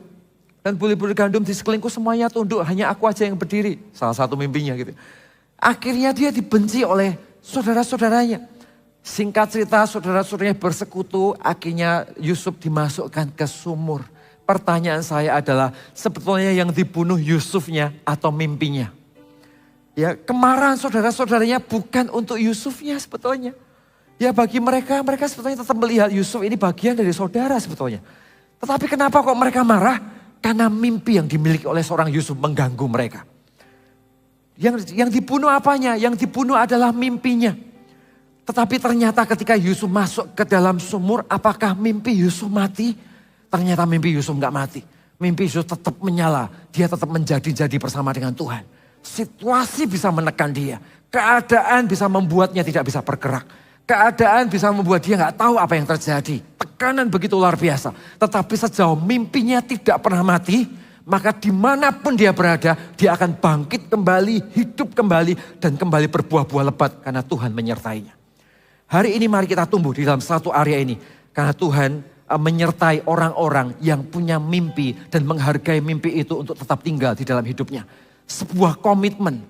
Dan buli-buli gandum di sekelilingku semuanya tunduk, hanya aku aja yang berdiri. Salah satu mimpinya gitu. Akhirnya dia dibenci oleh saudara-saudaranya. Singkat cerita saudara-saudaranya bersekutu, akhirnya Yusuf dimasukkan ke sumur. Pertanyaan saya adalah sebetulnya yang dibunuh Yusufnya atau mimpinya? Ya, kemarahan saudara-saudaranya bukan untuk Yusufnya sebetulnya. Ya bagi mereka sebetulnya tetap melihat Yusuf ini bagian dari saudara sebetulnya. Tetapi kenapa kok mereka marah? Karena mimpi yang dimiliki oleh seorang Yusuf mengganggu mereka. Yang dibunuh apanya? Yang dibunuh adalah mimpinya. Tetapi ternyata ketika Yusuf masuk ke dalam sumur, apakah mimpi Yusuf mati? Ternyata mimpi Yusuf nggak mati. Mimpi Yusuf tetap menyala. Dia tetap menjadi bersama dengan Tuhan. Situasi bisa menekan dia. Keadaan bisa membuatnya tidak bisa bergerak. Keadaan bisa membuat dia nggak tahu apa yang terjadi. Tekanan begitu luar biasa. Tetapi sejauh mimpinya tidak pernah mati, maka dimanapun dia berada, dia akan bangkit kembali, hidup kembali, dan kembali berbuah-buah lebat karena Tuhan menyertainya. Hari ini mari kita tumbuh di dalam satu area ini. Karena Tuhan menyertai orang-orang yang punya mimpi dan menghargai mimpi itu untuk tetap tinggal di dalam hidupnya. Sebuah komitmen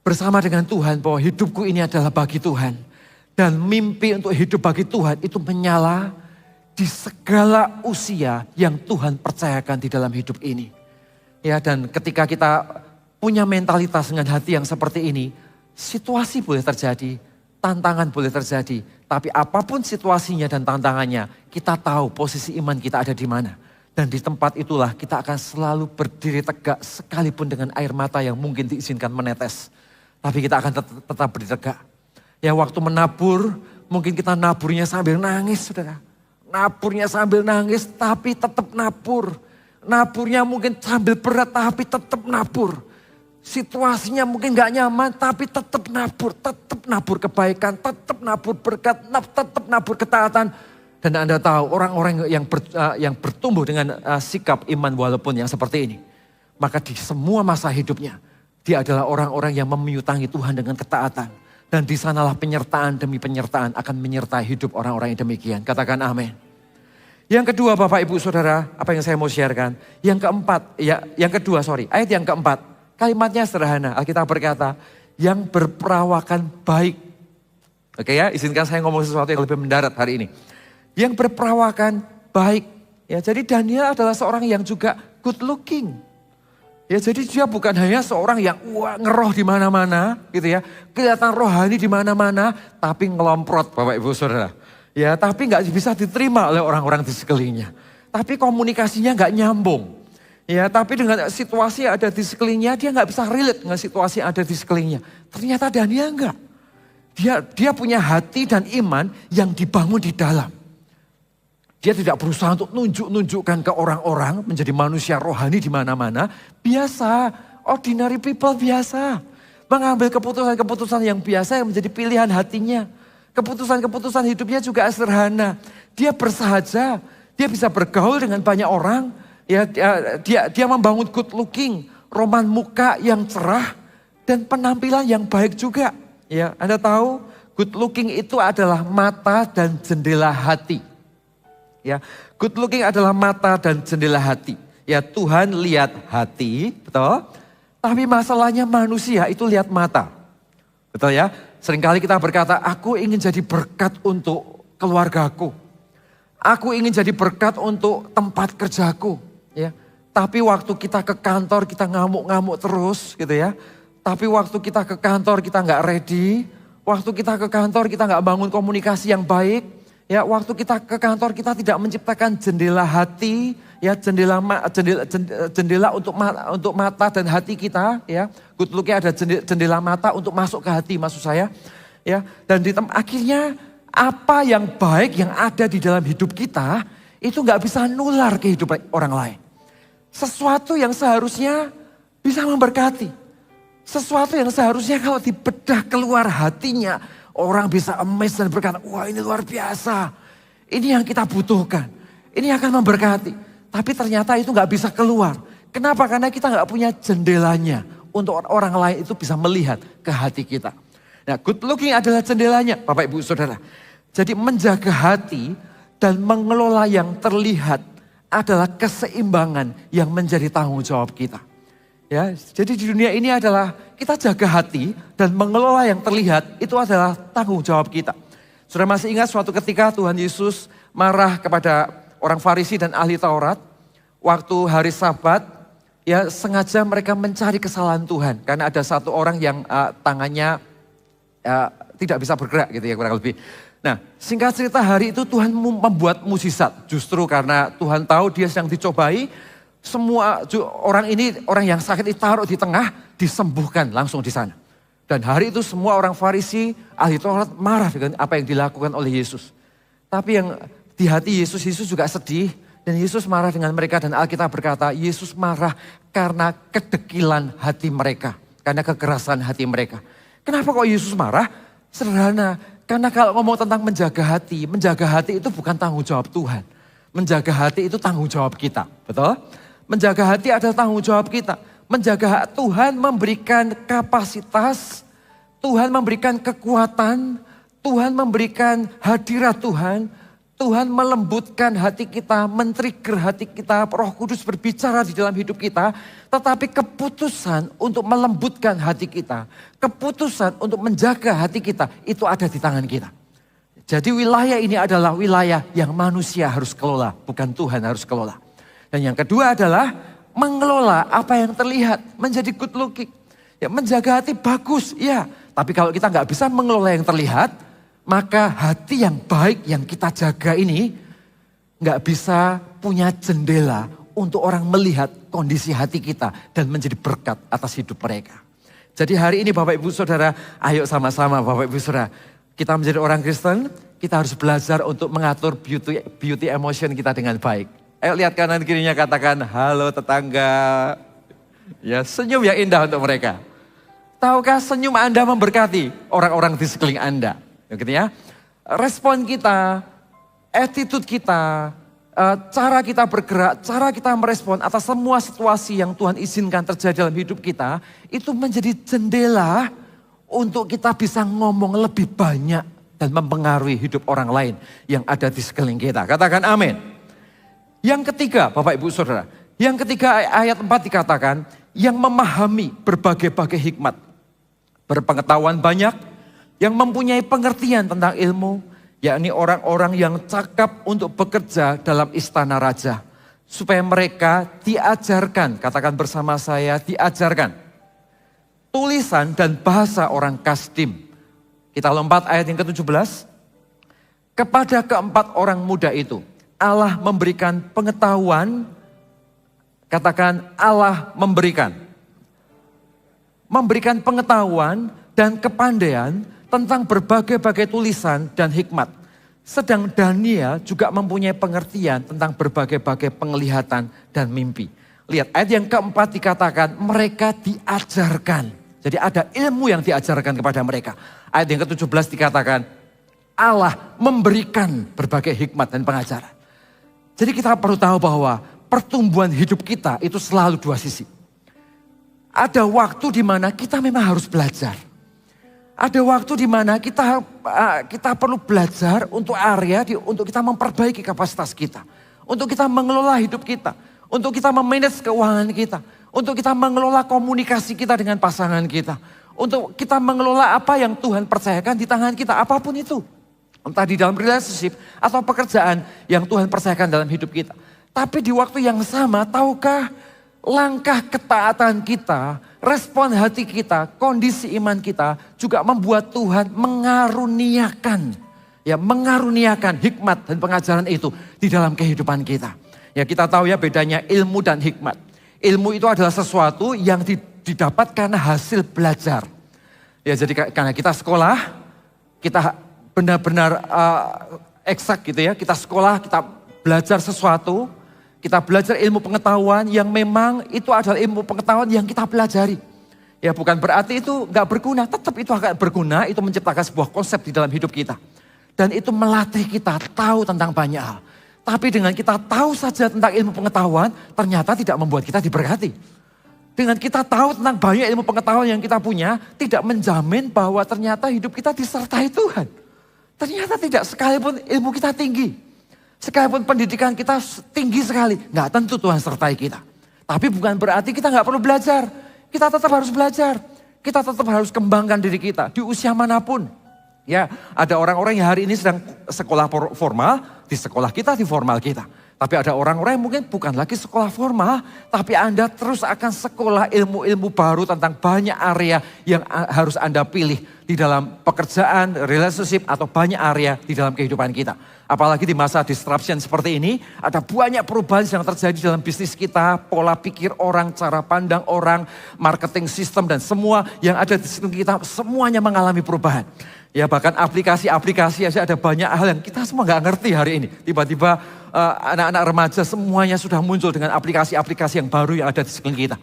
bersama dengan Tuhan bahwa hidupku ini adalah bagi Tuhan. Dan mimpi untuk hidup bagi Tuhan itu menyala di segala usia yang Tuhan percayakan di dalam hidup ini. Ya, dan ketika kita punya mentalitas dengan hati yang seperti ini, situasi boleh terjadi, tantangan boleh terjadi. Tapi apapun situasinya dan tantangannya, kita tahu posisi iman kita ada di mana. Dan di tempat itulah kita akan selalu berdiri tegak sekalipun dengan air mata yang mungkin diizinkan menetes. Tapi kita akan tetap berdiri tegak. Ya waktu menabur, mungkin kita naburnya sambil nangis saudara. Naburnya sambil nangis tapi tetap nabur. Naburnya mungkin sambil berat tapi tetap nabur. Situasinya mungkin gak nyaman tapi tetap nabur. Tetap nabur kebaikan, tetap nabur berkat, tetap nabur ketaatan. Dan Anda tahu orang-orang yang bertumbuh dengan sikap iman walaupun yang seperti ini. Maka di semua masa hidupnya dia adalah orang-orang yang memiyutangi Tuhan dengan ketaatan. Dan di sanalah penyertaan demi penyertaan akan menyertai hidup orang-orang yang demikian. Katakan amin. Yang kedua Bapak Ibu Saudara, apa yang saya mau sharekan. Yang keempat, ayat yang keempat. Kalimatnya sederhana, Alkitab berkata, yang berperawakan baik. Oke ya, izinkan saya ngomong sesuatu yang lebih mendarat hari ini. Yang berperawakan baik. Ya, jadi Daniel adalah seorang yang juga good looking. Ya, jadi dia bukan hanya seorang yang ngeroh di mana-mana gitu ya. Kelihatan rohani di mana-mana tapi ngelomprot Bapak Ibu Saudara. Ya, tapi nggak bisa diterima oleh orang-orang di sekelilingnya. Tapi komunikasinya nggak nyambung. Ya, tapi dengan situasi yang ada di sekelilingnya dia nggak bisa relate dengan situasi yang ada di sekelilingnya. Ternyata Daniel enggak. Dia punya hati dan iman yang dibangun di dalam. Dia tidak berusaha untuk nunjukkan ke orang-orang menjadi manusia rohani di mana-mana. Biasa, ordinary people biasa. Mengambil keputusan-keputusan yang biasa yang menjadi pilihan hatinya. Keputusan-keputusan hidupnya juga sederhana. Dia bersahaja, dia bisa bergaul dengan banyak orang. Ya, dia membangun good looking, roman muka yang cerah dan penampilan yang baik juga. Ya, Anda tahu good looking itu adalah mata dan jendela hati. Ya, good looking adalah mata dan jendela hati. Ya, Tuhan lihat hati, betul? Tapi masalahnya manusia itu lihat mata. Betul ya? Seringkali kita berkata, aku ingin jadi berkat untuk keluargaku. Aku ingin jadi berkat untuk tempat kerjaku. Ya, tapi waktu kita ke kantor kita ngamuk-ngamuk terus gitu ya. Tapi waktu kita ke kantor kita nggak ready. Waktu kita ke kantor kita nggak bangun komunikasi yang baik. Ya, waktu kita ke kantor kita tidak menciptakan jendela hati, ya jendela untuk mata dan hati kita, ya. Good look-nya ada jendela mata untuk masuk ke hati maksud saya, ya. Dan akhirnya apa yang baik yang ada di dalam hidup kita itu nggak bisa nular ke hidup orang lain. Sesuatu yang seharusnya bisa memberkati, sesuatu yang seharusnya kalau dibedah keluar hatinya. Orang bisa amazed dan berkata, wah ini luar biasa. Ini yang kita butuhkan. Ini akan memberkati. Tapi ternyata itu gak bisa keluar. Kenapa? Karena kita gak punya jendelanya. Untuk orang lain itu bisa melihat ke hati kita. Nah, good looking adalah jendelanya Bapak Ibu Saudara. Jadi menjaga hati dan mengelola yang terlihat adalah keseimbangan yang menjadi tanggung jawab kita. Ya, jadi di dunia ini adalah kita jaga hati dan mengelola yang terlihat itu adalah tanggung jawab kita. Saudara masih ingat suatu ketika Tuhan Yesus marah kepada orang Farisi dan ahli Taurat waktu hari Sabat, ya sengaja mereka mencari kesalahan Tuhan karena ada satu orang yang tangannya tidak bisa bergerak gitu ya kurang lebih. Nah, singkat cerita hari itu Tuhan membuat mukjizat. Justru karena Tuhan tahu dia sedang dicobai, semua orang ini, orang yang sakit ditaruh di tengah, disembuhkan langsung di sana. Dan hari itu semua orang Farisi, ahli Taurat marah dengan apa yang dilakukan oleh Yesus. Tapi yang di hati Yesus juga sedih. Dan Yesus marah dengan mereka dan Alkitab berkata, Yesus marah karena kedekilan hati mereka. Karena kekerasan hati mereka. Kenapa kok Yesus marah? Sederhana. Karena kalau ngomong tentang menjaga hati itu bukan tanggung jawab Tuhan. Menjaga hati itu tanggung jawab kita, betul? Menjaga hati adalah tanggung jawab kita. Menjaga Tuhan memberikan kapasitas, Tuhan memberikan kekuatan, Tuhan memberikan hadirat Tuhan. Tuhan melembutkan hati kita, men-trigger hati kita, Roh Kudus berbicara di dalam hidup kita. Tetapi keputusan untuk melembutkan hati kita, keputusan untuk menjaga hati kita, itu ada di tangan kita. Jadi wilayah ini adalah wilayah yang manusia harus kelola, bukan Tuhan harus kelola. Dan yang kedua adalah mengelola apa yang terlihat, menjadi good looking. Ya, menjaga hati bagus, ya. Tapi kalau kita nggak bisa mengelola yang terlihat, maka hati yang baik yang kita jaga ini nggak bisa punya jendela untuk orang melihat kondisi hati kita dan menjadi berkat atas hidup mereka. Jadi hari ini Bapak Ibu Saudara, ayo sama-sama Bapak Ibu Saudara, kita menjadi orang Kristen, kita harus belajar untuk mengatur beauty emotion kita dengan baik. Ayo lihat kanan kirinya, katakan halo tetangga. Ya, senyum yang indah untuk mereka. Tahukah senyum Anda memberkati orang-orang di sekeliling Anda? Gitu ya. Respon kita, attitude kita, cara kita bergerak, cara kita merespon atas semua situasi yang Tuhan izinkan terjadi dalam hidup kita, itu menjadi jendela untuk kita bisa ngomong lebih banyak dan mempengaruhi hidup orang lain yang ada di sekeliling kita. Katakan amin. Yang ketiga, Bapak Ibu Saudara, yang ketiga ayat 4 dikatakan, yang memahami berbagai-bagai hikmat, berpengetahuan banyak, yang mempunyai pengertian tentang ilmu, yakni orang-orang yang cakap untuk bekerja dalam istana raja. Supaya mereka diajarkan, katakan bersama saya, diajarkan. Tulisan dan bahasa orang Kasdim. Kita lompat ayat yang ke-17. Kepada keempat orang muda itu, Allah memberikan pengetahuan, katakan Allah memberikan. Memberikan pengetahuan dan kepandaian tentang berbagai-bagai tulisan dan hikmat. Sedang Daniel juga mempunyai pengertian tentang berbagai-bagai penglihatan dan mimpi. Lihat ayat yang keempat dikatakan mereka diajarkan. Jadi ada ilmu yang diajarkan kepada mereka. Ayat yang ke-17 dikatakan Allah memberikan berbagai hikmat dan pengajaran. Jadi kita perlu tahu bahwa pertumbuhan hidup kita itu selalu dua sisi. Ada waktu di mana kita memang harus belajar. Ada waktu di mana kita perlu belajar untuk untuk kita memperbaiki kapasitas kita. Untuk kita mengelola hidup kita. Untuk kita memanage keuangan kita. Untuk kita mengelola komunikasi kita dengan pasangan kita. Untuk kita mengelola apa yang Tuhan percayakan di tangan kita. Apapun itu. Entah di dalam relationship atau pekerjaan yang Tuhan percayakan dalam hidup kita. Tapi di waktu yang sama, tahukah langkah ketaatan kita, respon hati kita, kondisi iman kita juga membuat Tuhan mengaruniakan hikmat dan pengajaran itu di dalam kehidupan kita. Ya kita tahu ya bedanya ilmu dan hikmat. Ilmu itu adalah sesuatu yang didapat karena hasil belajar. Ya jadi karena kita sekolah, kita benar-benar eksak gitu ya. Kita sekolah, kita belajar sesuatu. Kita belajar ilmu pengetahuan yang memang itu adalah ilmu pengetahuan yang kita pelajari. Ya bukan berarti itu gak berguna, tetap itu akan berguna, itu menciptakan sebuah konsep di dalam hidup kita. Dan itu melatih kita tahu tentang banyak hal. Tapi dengan kita tahu saja tentang ilmu pengetahuan, ternyata tidak membuat kita diberkati. Dengan kita tahu tentang banyak ilmu pengetahuan yang kita punya, tidak menjamin bahwa ternyata hidup kita disertai Tuhan. Ternyata tidak, sekalipun ilmu kita tinggi. Sekalipun pendidikan kita tinggi sekali, nggak tentu Tuhan sertai kita. Tapi bukan berarti kita nggak perlu belajar. Kita tetap harus belajar. Kita tetap harus kembangkan diri kita di usia manapun. Ya, ada orang-orang yang hari ini sedang sekolah formal, di sekolah kita, di formal kita. Tapi ada orang-orang yang mungkin bukan lagi sekolah formal, tapi Anda terus akan sekolah ilmu-ilmu baru tentang banyak area yang harus Anda pilih di dalam pekerjaan, relationship, atau banyak area di dalam kehidupan kita. Apalagi di masa disruption seperti ini, ada banyak perubahan yang terjadi dalam bisnis kita, pola pikir orang, cara pandang orang, marketing system, dan semua yang ada di sekitar kita, semuanya mengalami perubahan. Ya bahkan aplikasi-aplikasi aja ada banyak hal yang kita semua nggak ngerti hari ini. Tiba-tiba anak-anak remaja semuanya sudah muncul dengan aplikasi-aplikasi yang baru yang ada di sekeliling kita.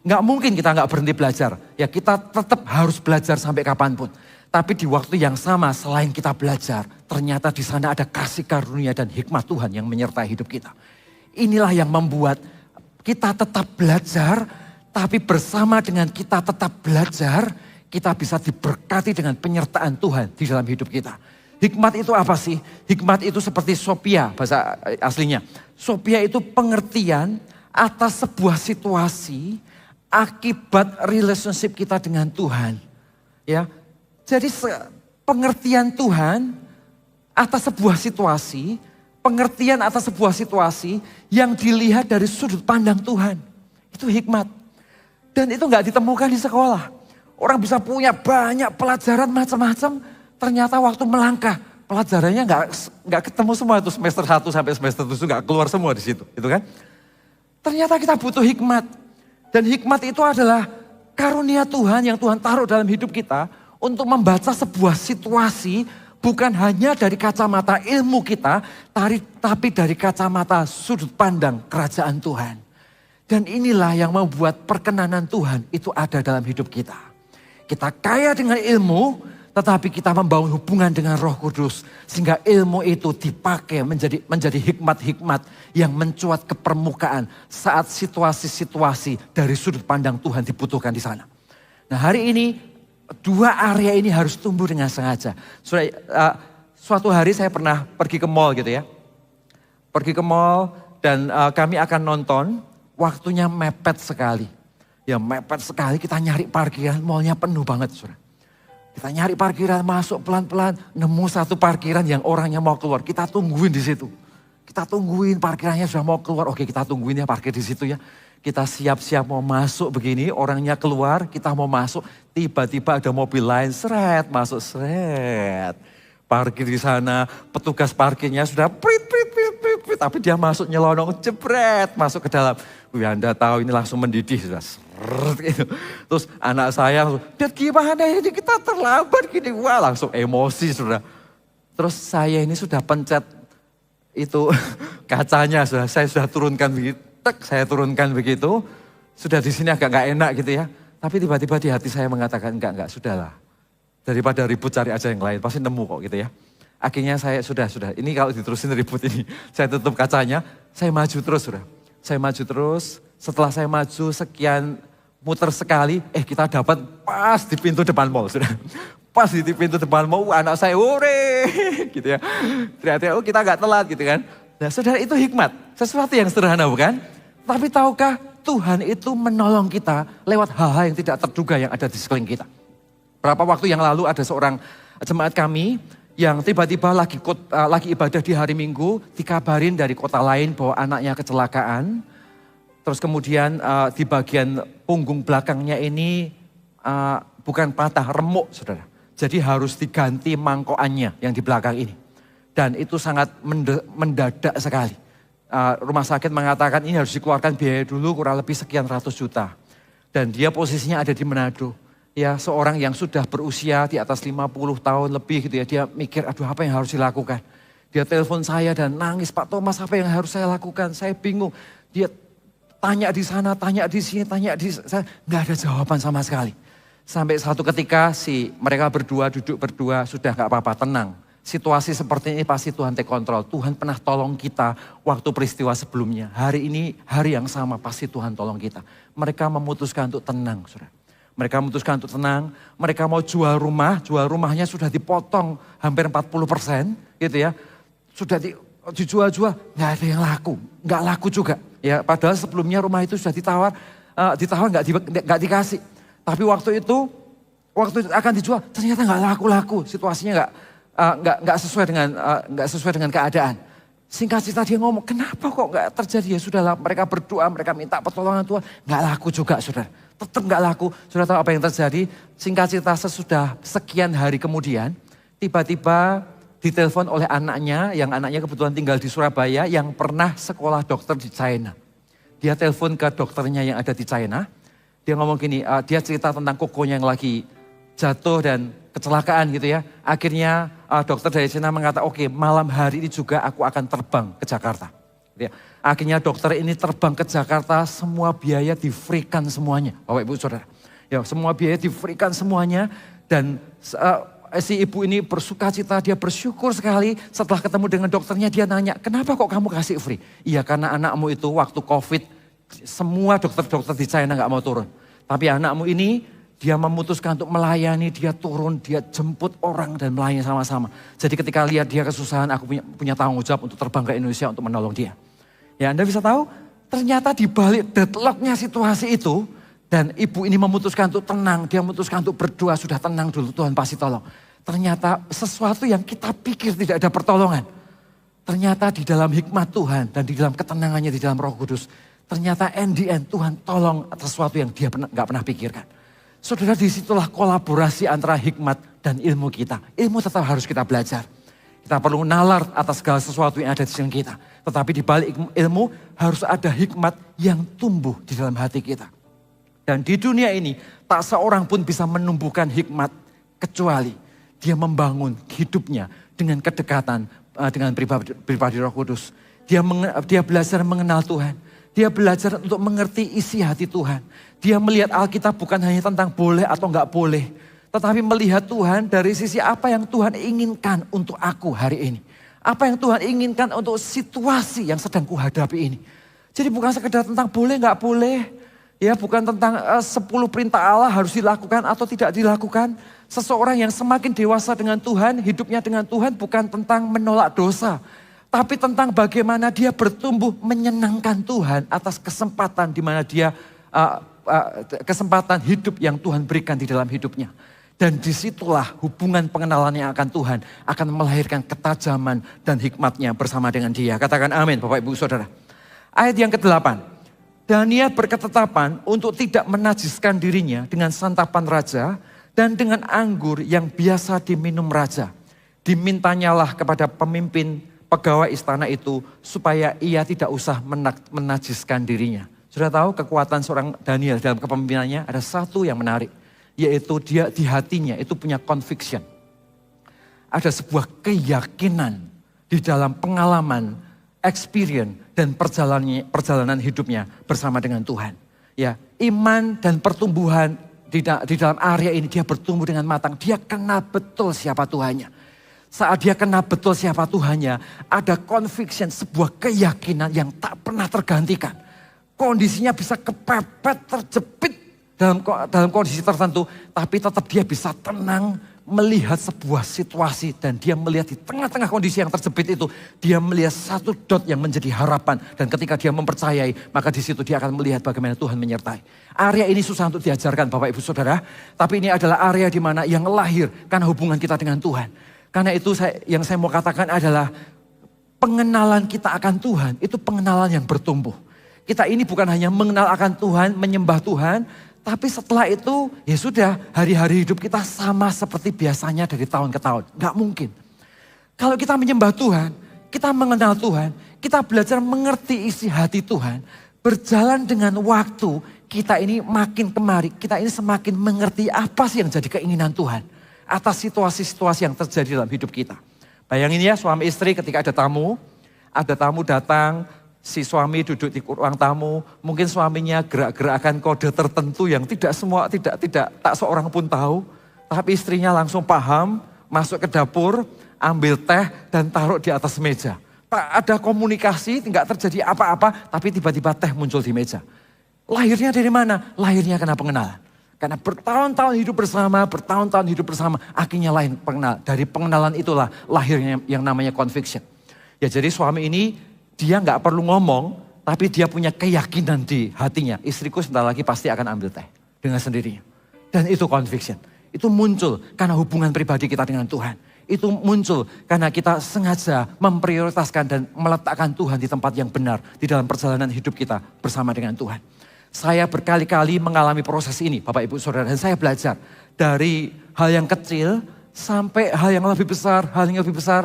Nggak mungkin kita nggak berhenti belajar. Ya kita tetap harus belajar sampai kapanpun. Tapi di waktu yang sama selain kita belajar, ternyata di sana ada kasih karunia dan hikmat Tuhan yang menyertai hidup kita. Inilah yang membuat kita tetap belajar, tapi bersama dengan kita tetap belajar, kita bisa diberkati dengan penyertaan Tuhan di dalam hidup kita. Hikmat itu apa sih? Hikmat itu seperti Sophia bahasa aslinya. Sophia itu pengertian atas sebuah situasi akibat relationship kita dengan Tuhan. Ya, jadi pengertian Tuhan atas sebuah situasi, pengertian atas sebuah situasi yang dilihat dari sudut pandang Tuhan. Itu hikmat. Dan itu nggak ditemukan di sekolah. Orang bisa punya banyak pelajaran macam-macam, ternyata waktu melangkah pelajarannya nggak ketemu semua itu semester 1 sampai semester 7 nggak keluar semua di situ, itu kan? Ternyata kita butuh hikmat, dan hikmat itu adalah karunia Tuhan yang Tuhan taruh dalam hidup kita untuk membaca sebuah situasi bukan hanya dari kacamata ilmu kita, tapi dari kacamata sudut pandang kerajaan Tuhan. Dan inilah yang membuat perkenanan Tuhan itu ada dalam hidup kita. Kita kaya dengan ilmu, tetapi kita membangun hubungan dengan Roh Kudus. Sehingga ilmu itu dipakai menjadi hikmat-hikmat yang mencuat ke permukaan saat situasi-situasi dari sudut pandang Tuhan dibutuhkan di sana. Nah hari ini, dua area ini harus tumbuh dengan sengaja. Suatu hari saya pernah pergi ke mall gitu ya. Pergi ke mall dan kami akan nonton, waktunya mepet sekali. Ya mepet sekali, kita nyari parkiran, mallnya penuh banget saudara. Kita nyari parkiran, masuk pelan-pelan, nemu satu parkiran yang orangnya mau keluar. Kita tungguin di situ. Kita tungguin parkirannya sudah mau keluar, oke kita tungguin ya parkir di situ ya. Kita siap-siap mau masuk begini, orangnya keluar, kita mau masuk. Tiba-tiba ada mobil lain, seret, masuk seret. Parkir di sana, petugas parkirnya sudah prit, tapi dia masuk nyelonong, jebret, masuk ke dalam. Wih, Anda tahu ini langsung mendidih, sudah seret gitu. Terus anak saya langsung, "Dad gimana ini kita terlambat gini." Wah langsung emosi sudah. Terus saya ini sudah pencet itu kacanya, saya sudah turunkan begitu, saya turunkan begitu. Sudah di sini agak gak enak gitu ya. Tapi tiba-tiba di hati saya mengatakan, enggak, sudahlah. Daripada ribut cari aja yang lain, pasti nemu kok gitu ya. Akhirnya saya sudah. Ini kalau diterusin ribut ini, saya tutup kacanya, saya maju terus sudah. Saya maju terus, setelah saya maju sekian muter sekali, kita dapat pas di pintu depan mall sudah. Pas di pintu depan mall, anak saya, "Hore!" gitu ya. Ternyata kita gak telat gitu kan. Nah saudara itu hikmat, sesuatu yang sederhana bukan? Tapi tahukah Tuhan itu menolong kita lewat hal-hal yang tidak terduga yang ada di sekeliling kita. Berapa waktu yang lalu ada seorang jemaat kami yang tiba-tiba lagi ibadah di hari Minggu, dikabarin dari kota lain bahwa anaknya kecelakaan. Terus kemudian di bagian punggung belakangnya ini bukan patah, remuk saudara. Jadi harus diganti mangkokannya yang di belakang ini. Dan itu sangat mendadak sekali. Rumah sakit mengatakan ini harus dikeluarkan biaya dulu kurang lebih sekian ratus juta. Dan dia posisinya ada di Manado. Ya seorang yang sudah berusia di atas 50 tahun lebih gitu ya. Dia mikir aduh apa yang harus dilakukan. Dia telepon saya dan nangis, "Pak Thomas apa yang harus saya lakukan? Saya bingung." Dia tanya di sana, tanya di sini, tanya di sana. Nggak ada jawaban sama sekali. Sampai satu ketika mereka berdua duduk berdua, "Sudah gak apa-apa, tenang. Situasi seperti ini pasti Tuhan take control. Tuhan pernah tolong kita waktu peristiwa sebelumnya. Hari ini hari yang sama pasti Tuhan tolong kita." Mereka memutuskan untuk tenang saudara. Mereka memutuskan untuk tenang, mereka mau jual rumahnya sudah dipotong hampir 40% gitu ya. Sudah dijual-jual, nggak ada yang laku, nggak laku juga. Ya, padahal sebelumnya rumah itu sudah ditawar nggak dikasih. Tapi waktu itu akan dijual, ternyata nggak laku-laku, situasinya nggak sesuai dengan keadaan. Singkat cerita dia ngomong, kenapa kok nggak terjadi? Ya sudahlah, mereka berdoa, mereka minta pertolongan Tuhan, nggak laku juga, saudara. Tetap nggak laku. Saudara tahu apa yang terjadi? Singkat cerita sesudah sekian hari kemudian, tiba-tiba ditelepon oleh anaknya, yang anaknya kebetulan tinggal di Surabaya, yang pernah sekolah dokter di China. Dia telepon ke dokternya yang ada di China. Dia ngomong gini, dia cerita tentang kokonya yang lagi jatuh dan kecelakaan gitu ya. Akhirnya dokter dari China mengatakan, oke, malam hari ini juga aku akan terbang ke Jakarta. Gitu ya. Akhirnya dokter ini terbang ke Jakarta, semua biaya di-free-kan semuanya. Bapak Ibu Saudara. Ya, semua biaya di-free-kan semuanya. Dan si ibu ini bersuka cita, dia bersyukur sekali. Setelah ketemu dengan dokternya, dia nanya, kenapa kok kamu kasih free? Iya, karena anakmu itu waktu COVID, semua dokter-dokter di China gak mau turun. Tapi anakmu ini, dia memutuskan untuk melayani, dia turun, dia jemput orang dan melayani sama-sama. Jadi ketika lihat dia kesusahan, aku punya tanggung jawab untuk terbang ke Indonesia untuk menolong dia. Ya, Anda bisa tahu, ternyata di balik deadlocknya situasi itu, dan ibu ini memutuskan untuk tenang, dia memutuskan untuk berdoa, sudah tenang dulu, Tuhan pasti tolong. Ternyata sesuatu yang kita pikir tidak ada pertolongan. Ternyata di dalam hikmat Tuhan dan di dalam ketenangannya di dalam Roh Kudus, ternyata end the end Tuhan tolong sesuatu yang dia gak pernah pikirkan. Saudara, disitulah kolaborasi antara hikmat dan ilmu kita. Ilmu tetap harus kita belajar. Kita perlu nalar atas segala sesuatu yang ada di sini kita. Tetapi di balik ilmu harus ada hikmat yang tumbuh di dalam hati kita. Dan di dunia ini tak seorang pun bisa menumbuhkan hikmat kecuali dia membangun hidupnya dengan kedekatan dengan pribadi Roh Kudus. Dia belajar mengenal Tuhan. Dia belajar untuk mengerti isi hati Tuhan. Dia melihat Alkitab bukan hanya tentang boleh atau enggak boleh. Tetapi melihat Tuhan dari sisi apa yang Tuhan inginkan untuk aku hari ini. Apa yang Tuhan inginkan untuk situasi yang sedang kuhadapi ini. Jadi bukan sekedar tentang boleh enggak boleh. Ya, bukan tentang 10 perintah Allah harus dilakukan atau tidak dilakukan. Seseorang yang semakin dewasa dengan Tuhan, hidupnya dengan Tuhan bukan tentang menolak dosa. Tapi tentang bagaimana dia bertumbuh menyenangkan Tuhan atas kesempatan di mana dia, kesempatan hidup yang Tuhan berikan di dalam hidupnya. Dan disitulah hubungan pengenalannya akan Tuhan akan melahirkan ketajaman dan hikmatnya bersama dengan dia. Katakan amin Bapak Ibu Saudara. Ayat yang ke-8. Dan ia berketetapan untuk tidak menajiskan dirinya dengan santapan raja dan dengan anggur yang biasa diminum raja. Dimintanyalah kepada pemimpin pegawai istana itu supaya ia tidak usah menajiskan dirinya. Sudah tahu kekuatan seorang Daniel dalam kepemimpinannya ada satu yang menarik. Yaitu dia di hatinya itu punya conviction. Ada sebuah keyakinan di dalam pengalaman, experience dan perjalanan hidupnya bersama dengan Tuhan. Ya, iman dan pertumbuhan di dalam area ini dia bertumbuh dengan matang. Dia kenal betul siapa Tuhannya. Saat dia kenal betul siapa Tuhannya, ada conviction, sebuah keyakinan yang tak pernah tergantikan. Kondisinya bisa kepepet, terjepit dalam kondisi tertentu, tapi tetap dia bisa tenang, melihat sebuah situasi dan dia melihat di tengah-tengah kondisi yang terjepit itu, dia melihat satu dot yang menjadi harapan dan ketika dia mempercayai, maka di situ dia akan melihat bagaimana Tuhan menyertai. Area ini susah untuk diajarkan Bapak Ibu Saudara, tapi ini adalah area di mana yang lahir karena hubungan kita dengan Tuhan. Karena itu yang saya mau katakan adalah pengenalan kita akan Tuhan itu pengenalan yang bertumbuh. Kita ini bukan hanya mengenal akan Tuhan, menyembah Tuhan, tapi setelah itu ya sudah hari-hari hidup kita sama seperti biasanya dari tahun ke tahun. Gak mungkin. Kalau kita menyembah Tuhan, kita mengenal Tuhan, kita belajar mengerti isi hati Tuhan. Berjalan dengan waktu, kita ini makin kemari, kita ini semakin mengerti apa sih yang jadi keinginan Tuhan. Atas situasi-situasi yang terjadi dalam hidup kita. Bayangin ya suami istri ketika ada tamu datang, si suami duduk di ruang tamu, mungkin suaminya gerak-gerakan kode tertentu yang tidak tak seorang pun tahu, tapi istrinya langsung paham, masuk ke dapur, ambil teh dan taruh di atas meja. Tak ada komunikasi, tidak terjadi apa-apa, tapi tiba-tiba teh muncul di meja. Lahirnya dari mana? Lahirnya karena pengenalan. Karena bertahun-tahun hidup bersama, akhirnya lahir pengenalan. Dari pengenalan itulah lahirnya yang namanya conviction. Ya jadi suami ini dia nggak perlu ngomong, tapi dia punya keyakinan di hatinya. Istriku sebentar lagi pasti akan ambil teh dengan sendirinya. Dan itu conviction. Itu muncul karena hubungan pribadi kita dengan Tuhan. Itu muncul karena kita sengaja memprioritaskan dan meletakkan Tuhan di tempat yang benar di dalam perjalanan hidup kita bersama dengan Tuhan. Saya berkali-kali mengalami proses ini, Bapak Ibu Saudara, dan saya belajar dari hal yang kecil sampai hal yang lebih besar,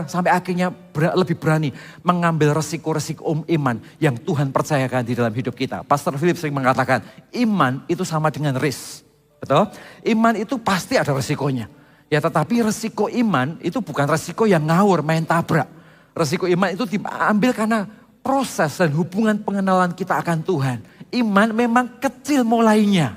sampai akhirnya lebih berani mengambil resiko-resiko iman yang Tuhan percayakan di dalam hidup kita. Pastor Philip sering mengatakan, iman itu sama dengan risk. Betul? Iman itu pasti ada resikonya. Ya tetapi resiko iman itu bukan resiko yang ngawur, main tabrak. Resiko iman itu diambil karena proses dan hubungan pengenalan kita akan Tuhan. Iman memang kecil mulainya.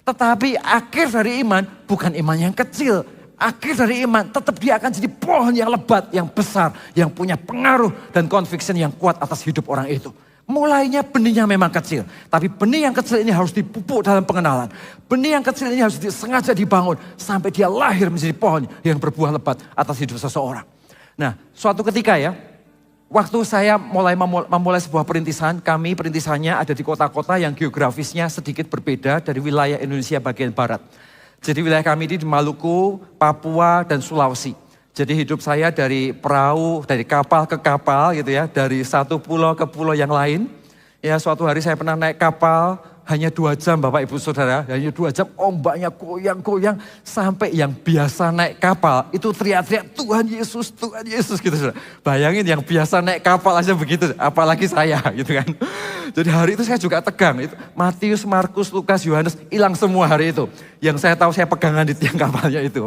Tetapi akhir dari iman bukan iman yang kecil. Akhir dari iman tetap dia akan jadi pohon yang lebat, yang besar, yang punya pengaruh dan conviction yang kuat atas hidup orang itu. Mulainya benihnya memang kecil, tapi benih yang kecil ini harus dipupuk dalam pengenalan. Benih yang kecil ini harus sengaja dibangun sampai dia lahir menjadi pohon yang berbuah lebat atas hidup seseorang. Nah, suatu ketika ya, waktu saya memulai sebuah perintisan, kami perintisannya ada di kota-kota yang geografisnya sedikit berbeda dari wilayah Indonesia bagian barat. Jadi wilayah kami ini di Maluku, Papua, dan Sulawesi. Jadi hidup saya dari perahu, dari kapal ke kapal gitu ya. Dari satu pulau ke pulau yang lain. Ya suatu hari saya pernah naik kapal, hanya 2 jam Bapak Ibu Saudara. Hanya 2 jam ombaknya goyang-goyang. Sampai yang biasa naik kapal itu teriak-teriak Tuhan Yesus gitu. Saudara. Bayangin yang biasa naik kapal aja begitu, apalagi saya gitu kan. Jadi hari itu saya juga tegang. Itu Matius, Markus, Lukas, Yohanes hilang semua hari itu. Yang saya tahu saya pegangan di tiang kapalnya itu.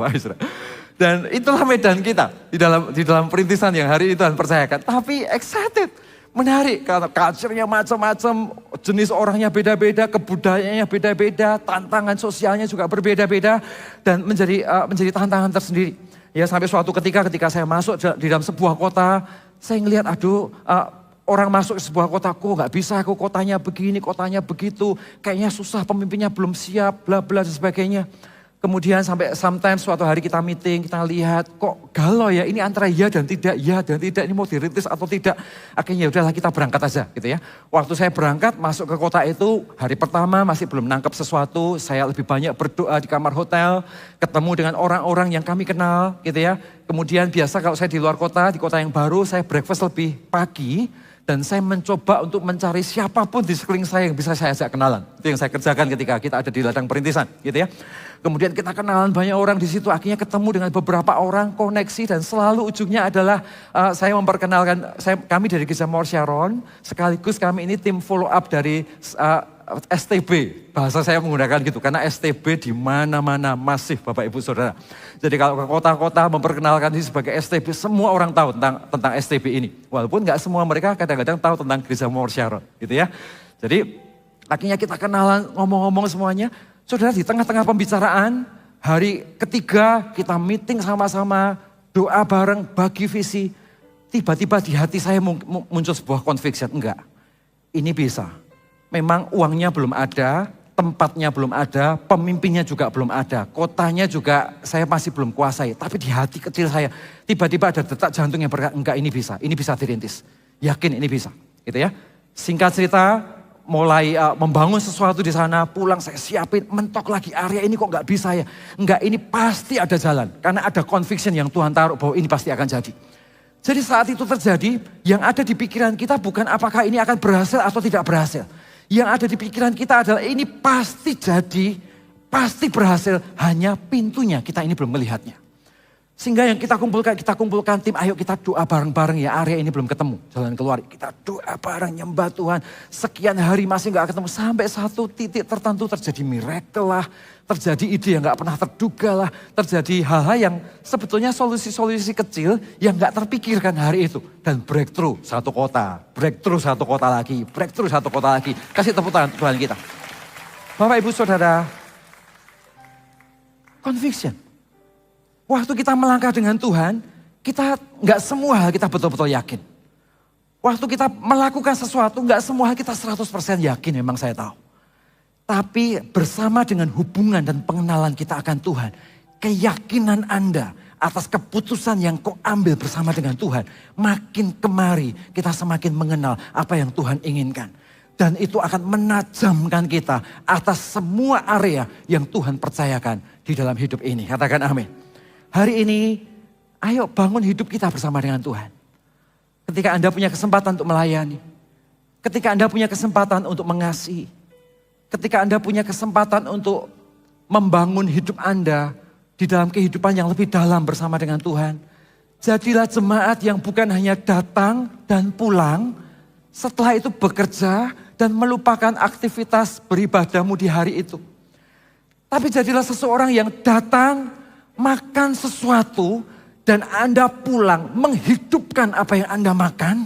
Dan itulah medan kita di dalam perintisan yang hari itu Tuhan percayakan. Tapi excited, menarik karena culture-nya macam-macam, jenis orangnya beda-beda, kebudayaannya beda-beda, tantangan sosialnya juga berbeda-beda dan menjadi tantangan tersendiri. Ya sampai suatu ketika saya masuk di dalam sebuah kota, saya ngelihat orang masuk ke sebuah kota, kok nggak bisa, kok kotanya begini, kotanya begitu, kayaknya susah, pemimpinnya belum siap, bla bla dan sebagainya. Kemudian sampai sometimes suatu hari kita meeting, kita lihat kok galau ya, ini antara ya dan tidak, ini mau dirintis atau tidak. Akhirnya udahlah kita berangkat aja gitu ya. Waktu saya berangkat masuk ke kota itu, hari pertama masih belum nangkep sesuatu, saya lebih banyak berdoa di kamar hotel, ketemu dengan orang-orang yang kami kenal gitu ya. Kemudian biasa kalau saya di luar kota, di kota yang baru, saya breakfast lebih pagi. Dan saya mencoba untuk mencari siapapun di sekeliling saya yang bisa saya ajak kenalan. Itu yang saya kerjakan ketika kita ada di ladang perintisan gitu ya. Kemudian kita kenalan banyak orang di situ, akhirnya ketemu dengan beberapa orang, koneksi dan selalu ujungnya adalah saya memperkenalkan, kami dari Gereja Mawar Sharon, sekaligus kami ini tim follow up dari STB, bahasa saya menggunakan gitu, karena STB di mana-mana masif Bapak Ibu Saudara. Jadi kalau ke kota-kota memperkenalkan diri sebagai STB, semua orang tahu tentang STB ini. Walaupun nggak semua mereka kadang-kadang tahu tentang Gereja Mawar Sharon gitu ya. Jadi akhirnya kita kenalan, ngomong-ngomong semuanya. Saudara di tengah-tengah pembicaraan, hari ketiga kita meeting sama-sama, doa bareng, bagi visi. Tiba-tiba di hati saya muncul sebuah conviction, enggak, ini bisa. Memang uangnya belum ada, tempatnya belum ada, pemimpinnya juga belum ada, kotanya juga saya masih belum kuasai. Tapi di hati kecil saya tiba-tiba ada detak jantung yang berkata, enggak ini bisa dirintis. Yakin ini bisa, gitu ya. Singkat cerita, mulai membangun sesuatu di sana, pulang saya siapin, mentok lagi area ini kok enggak bisa ya. Enggak, ini pasti ada jalan, karena ada conviction yang Tuhan taruh bahwa ini pasti akan jadi. Jadi saat itu terjadi, yang ada di pikiran kita bukan apakah ini akan berhasil atau tidak berhasil. Yang ada di pikiran kita adalah ini pasti jadi, pasti berhasil, hanya pintunya kita ini belum melihatnya. Sehingga yang kita kumpulkan tim, ayo kita doa bareng-bareng ya, area ini belum ketemu jalan keluar. Kita doa bareng, nyembah Tuhan, sekian hari masih gak ketemu, sampai satu titik tertentu terjadi miracle lah, terjadi ide yang gak pernah terduga lah, terjadi hal-hal yang sebetulnya solusi-solusi kecil yang gak terpikirkan hari itu. Dan breakthrough satu kota lagi, kasih tepuk tangan Tuhan kita. Bapak Ibu Saudara, conviction. Waktu kita melangkah dengan Tuhan, kita nggak semua hal kita betul-betul yakin. Waktu kita melakukan sesuatu, nggak semua hal kita 100% yakin, memang saya tahu. Tapi bersama dengan hubungan dan pengenalan kita akan Tuhan, keyakinan Anda atas keputusan yang kau ambil bersama dengan Tuhan. Makin kemari kita semakin mengenal apa yang Tuhan inginkan. Dan itu akan menajamkan kita atas semua area yang Tuhan percayakan di dalam hidup ini. Katakan amin. Hari ini, ayo bangun hidup kita bersama dengan Tuhan. Ketika Anda punya kesempatan untuk melayani. Ketika Anda punya kesempatan untuk mengasihi. Ketika Anda punya kesempatan untuk membangun hidup Anda di dalam kehidupan yang lebih dalam bersama dengan Tuhan. Jadilah jemaat yang bukan hanya datang dan pulang. Setelah itu bekerja dan melupakan aktivitas beribadahmu di hari itu. Tapi jadilah seseorang yang datang, makan sesuatu, dan Anda pulang menghidupkan apa yang Anda makan,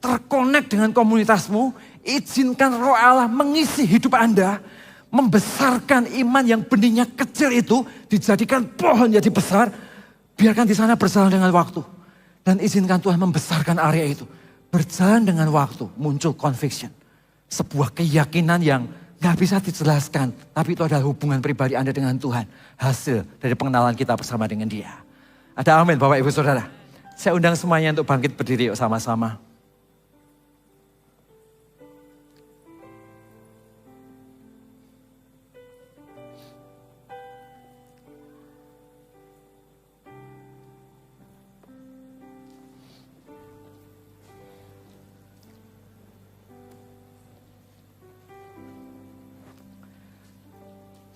terkonek dengan komunitasmu, izinkan Roh Allah mengisi hidup Anda, membesarkan iman yang benihnya kecil itu, dijadikan pohon jadi besar, biarkan di sana berjalan dengan waktu. Dan izinkan Tuhan membesarkan area itu. Berjalan dengan waktu, muncul conviction. Sebuah keyakinan yang gak bisa dijelaskan. Tapi itu adalah hubungan pribadi Anda dengan Tuhan. Hasil dari pengenalan kita bersama dengan Dia. Ada amin Bapak Ibu Saudara. Saya undang semuanya untuk bangkit berdiri yuk sama-sama.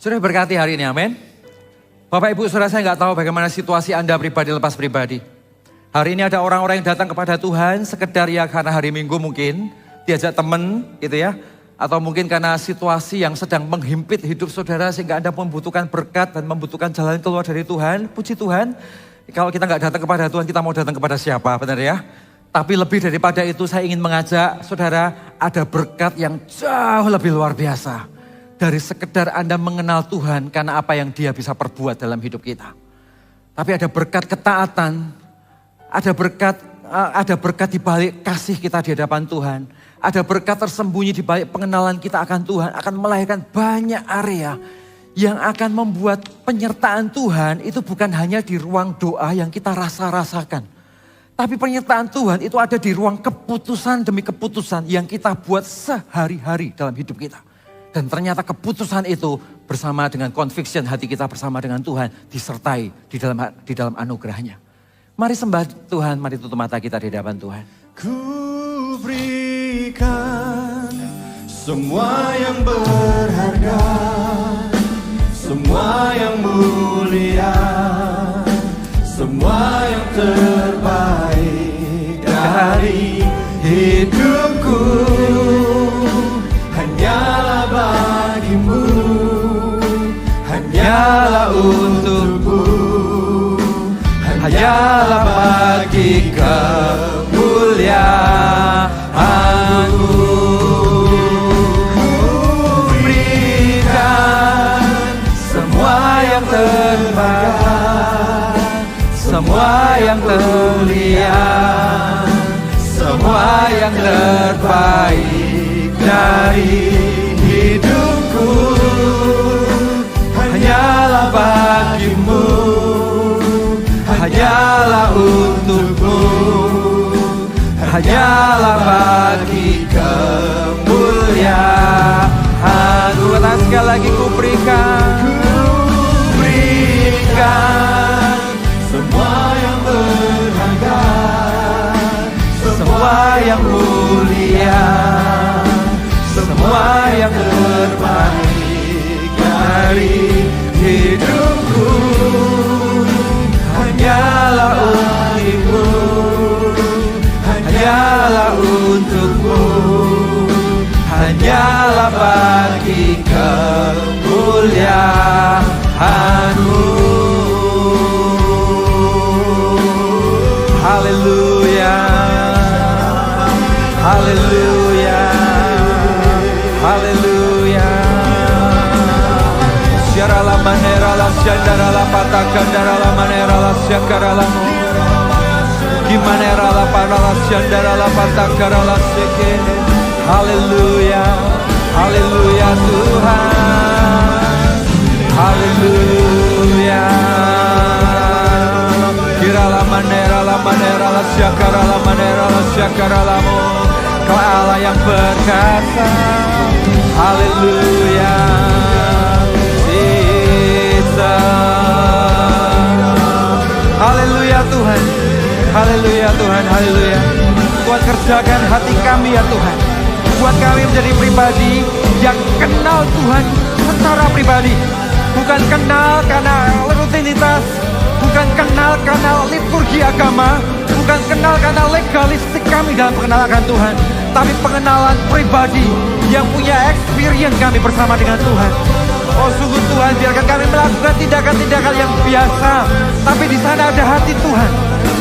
Sudah berkati hari ini, amin. Bapak Ibu Saudara, saya nggak tahu bagaimana situasi Anda pribadi lepas pribadi. Hari ini ada orang-orang yang datang kepada Tuhan sekedar ya karena hari Minggu mungkin diajak teman gitu ya. Atau mungkin karena situasi yang sedang menghimpit hidup saudara sehingga Anda membutuhkan berkat dan membutuhkan jalan keluar dari Tuhan. Puji Tuhan, kalau kita nggak datang kepada Tuhan, kita mau datang kepada siapa, benar ya? Tapi lebih daripada itu saya ingin mengajak saudara ada berkat yang jauh lebih luar biasa. Dari sekedar Anda mengenal Tuhan karena apa yang Dia bisa perbuat dalam hidup kita. Tapi ada berkat ketaatan, ada berkat di balik kasih kita di hadapan Tuhan. Ada berkat tersembunyi di balik pengenalan kita akan Tuhan. Akan melahirkan banyak area yang akan membuat penyertaan Tuhan itu bukan hanya di ruang doa yang kita rasakan. Tapi penyertaan Tuhan itu ada di ruang keputusan demi keputusan yang kita buat sehari-hari dalam hidup kita. Dan ternyata keputusan itu bersama dengan conviction hati kita bersama dengan Tuhan disertai di dalam anugerahnya. Mari sembah Tuhan, mari tutup mata kita di hadapan Tuhan. Ku berikan semua yang berharga, semua yang mulia, semua yang terbaik dari hidupku. Hanyalah bagimu, hanyalah untukmu, hanyalah bagi kemuliaanmu. Ku berikan semua yang terbaik, semua yang terlihat, semua yang terbaik dari hidupku. Hanyalah bagimu, hanyalah untukmu, hanyalah bagi kemuliaan. Katakan sekali lagi, ku berikan semua yang berharga, semua yang mulia, semua yang terbaik dari hidupku. Hanyalah untukmu, hanyalah untukmu, hanyalah bagi kemuliaanmu. Haleluya, haleluya, haleluya. Syarala manera la syandara la patakandara la manera la syakara la mo. Gimanera la para la syandara la patakara la seke. Haleluya, haleluya Tuhan. Haleluya. Kau Allah yang berkasa. Haleluya. Haleluya Tuhan. Haleluya Tuhan. Haleluya. Tuhan, kerjakan hati kami ya Tuhan. Buat kami menjadi pribadi yang kenal Tuhan secara pribadi. Bukan kenal karena rutinitas, bukan kenal karena liturgi agama, bukan kenal karena legalistik kami dalam pengenalan Tuhan, tapi pengenalan pribadi yang punya experience kami bersama dengan Tuhan. Oh sungguh Tuhan, biarkan kami melakukan tindakan-tindakan yang biasa, tapi di sana ada hati Tuhan,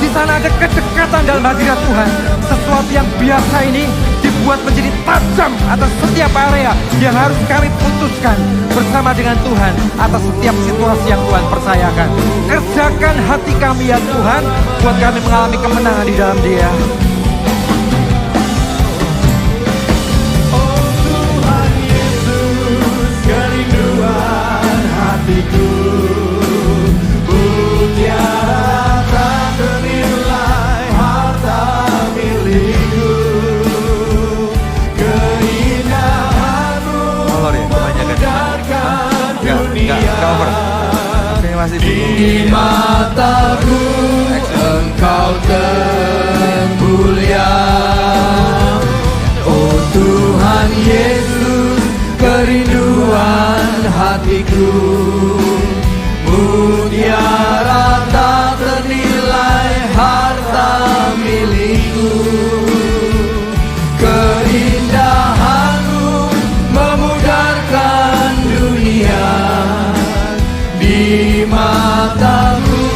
di sana ada kedekatan dalam hadirat Tuhan. Sesuatu yang biasa ini dibuat menjadi tajam atas setiap area yang harus kami putuskan bersama dengan Tuhan atas setiap situasi yang Tuhan percayakan. Kerjakan hati kami ya Tuhan, buat kami mengalami kemenangan di dalam Dia. Oh Tuhan Yesus, kerinduan hatiku, mutiara tak ternilai harta milikku, keindahan-Mu memancarkan dunia. Oke, masih bingung. Di mataku Engkau termulia. Oh Tuhan Yesus, kerinduan hatiku, mutiara tak ternilai harta milikku, keindahan-Mu memudarkan dunia. Di mataku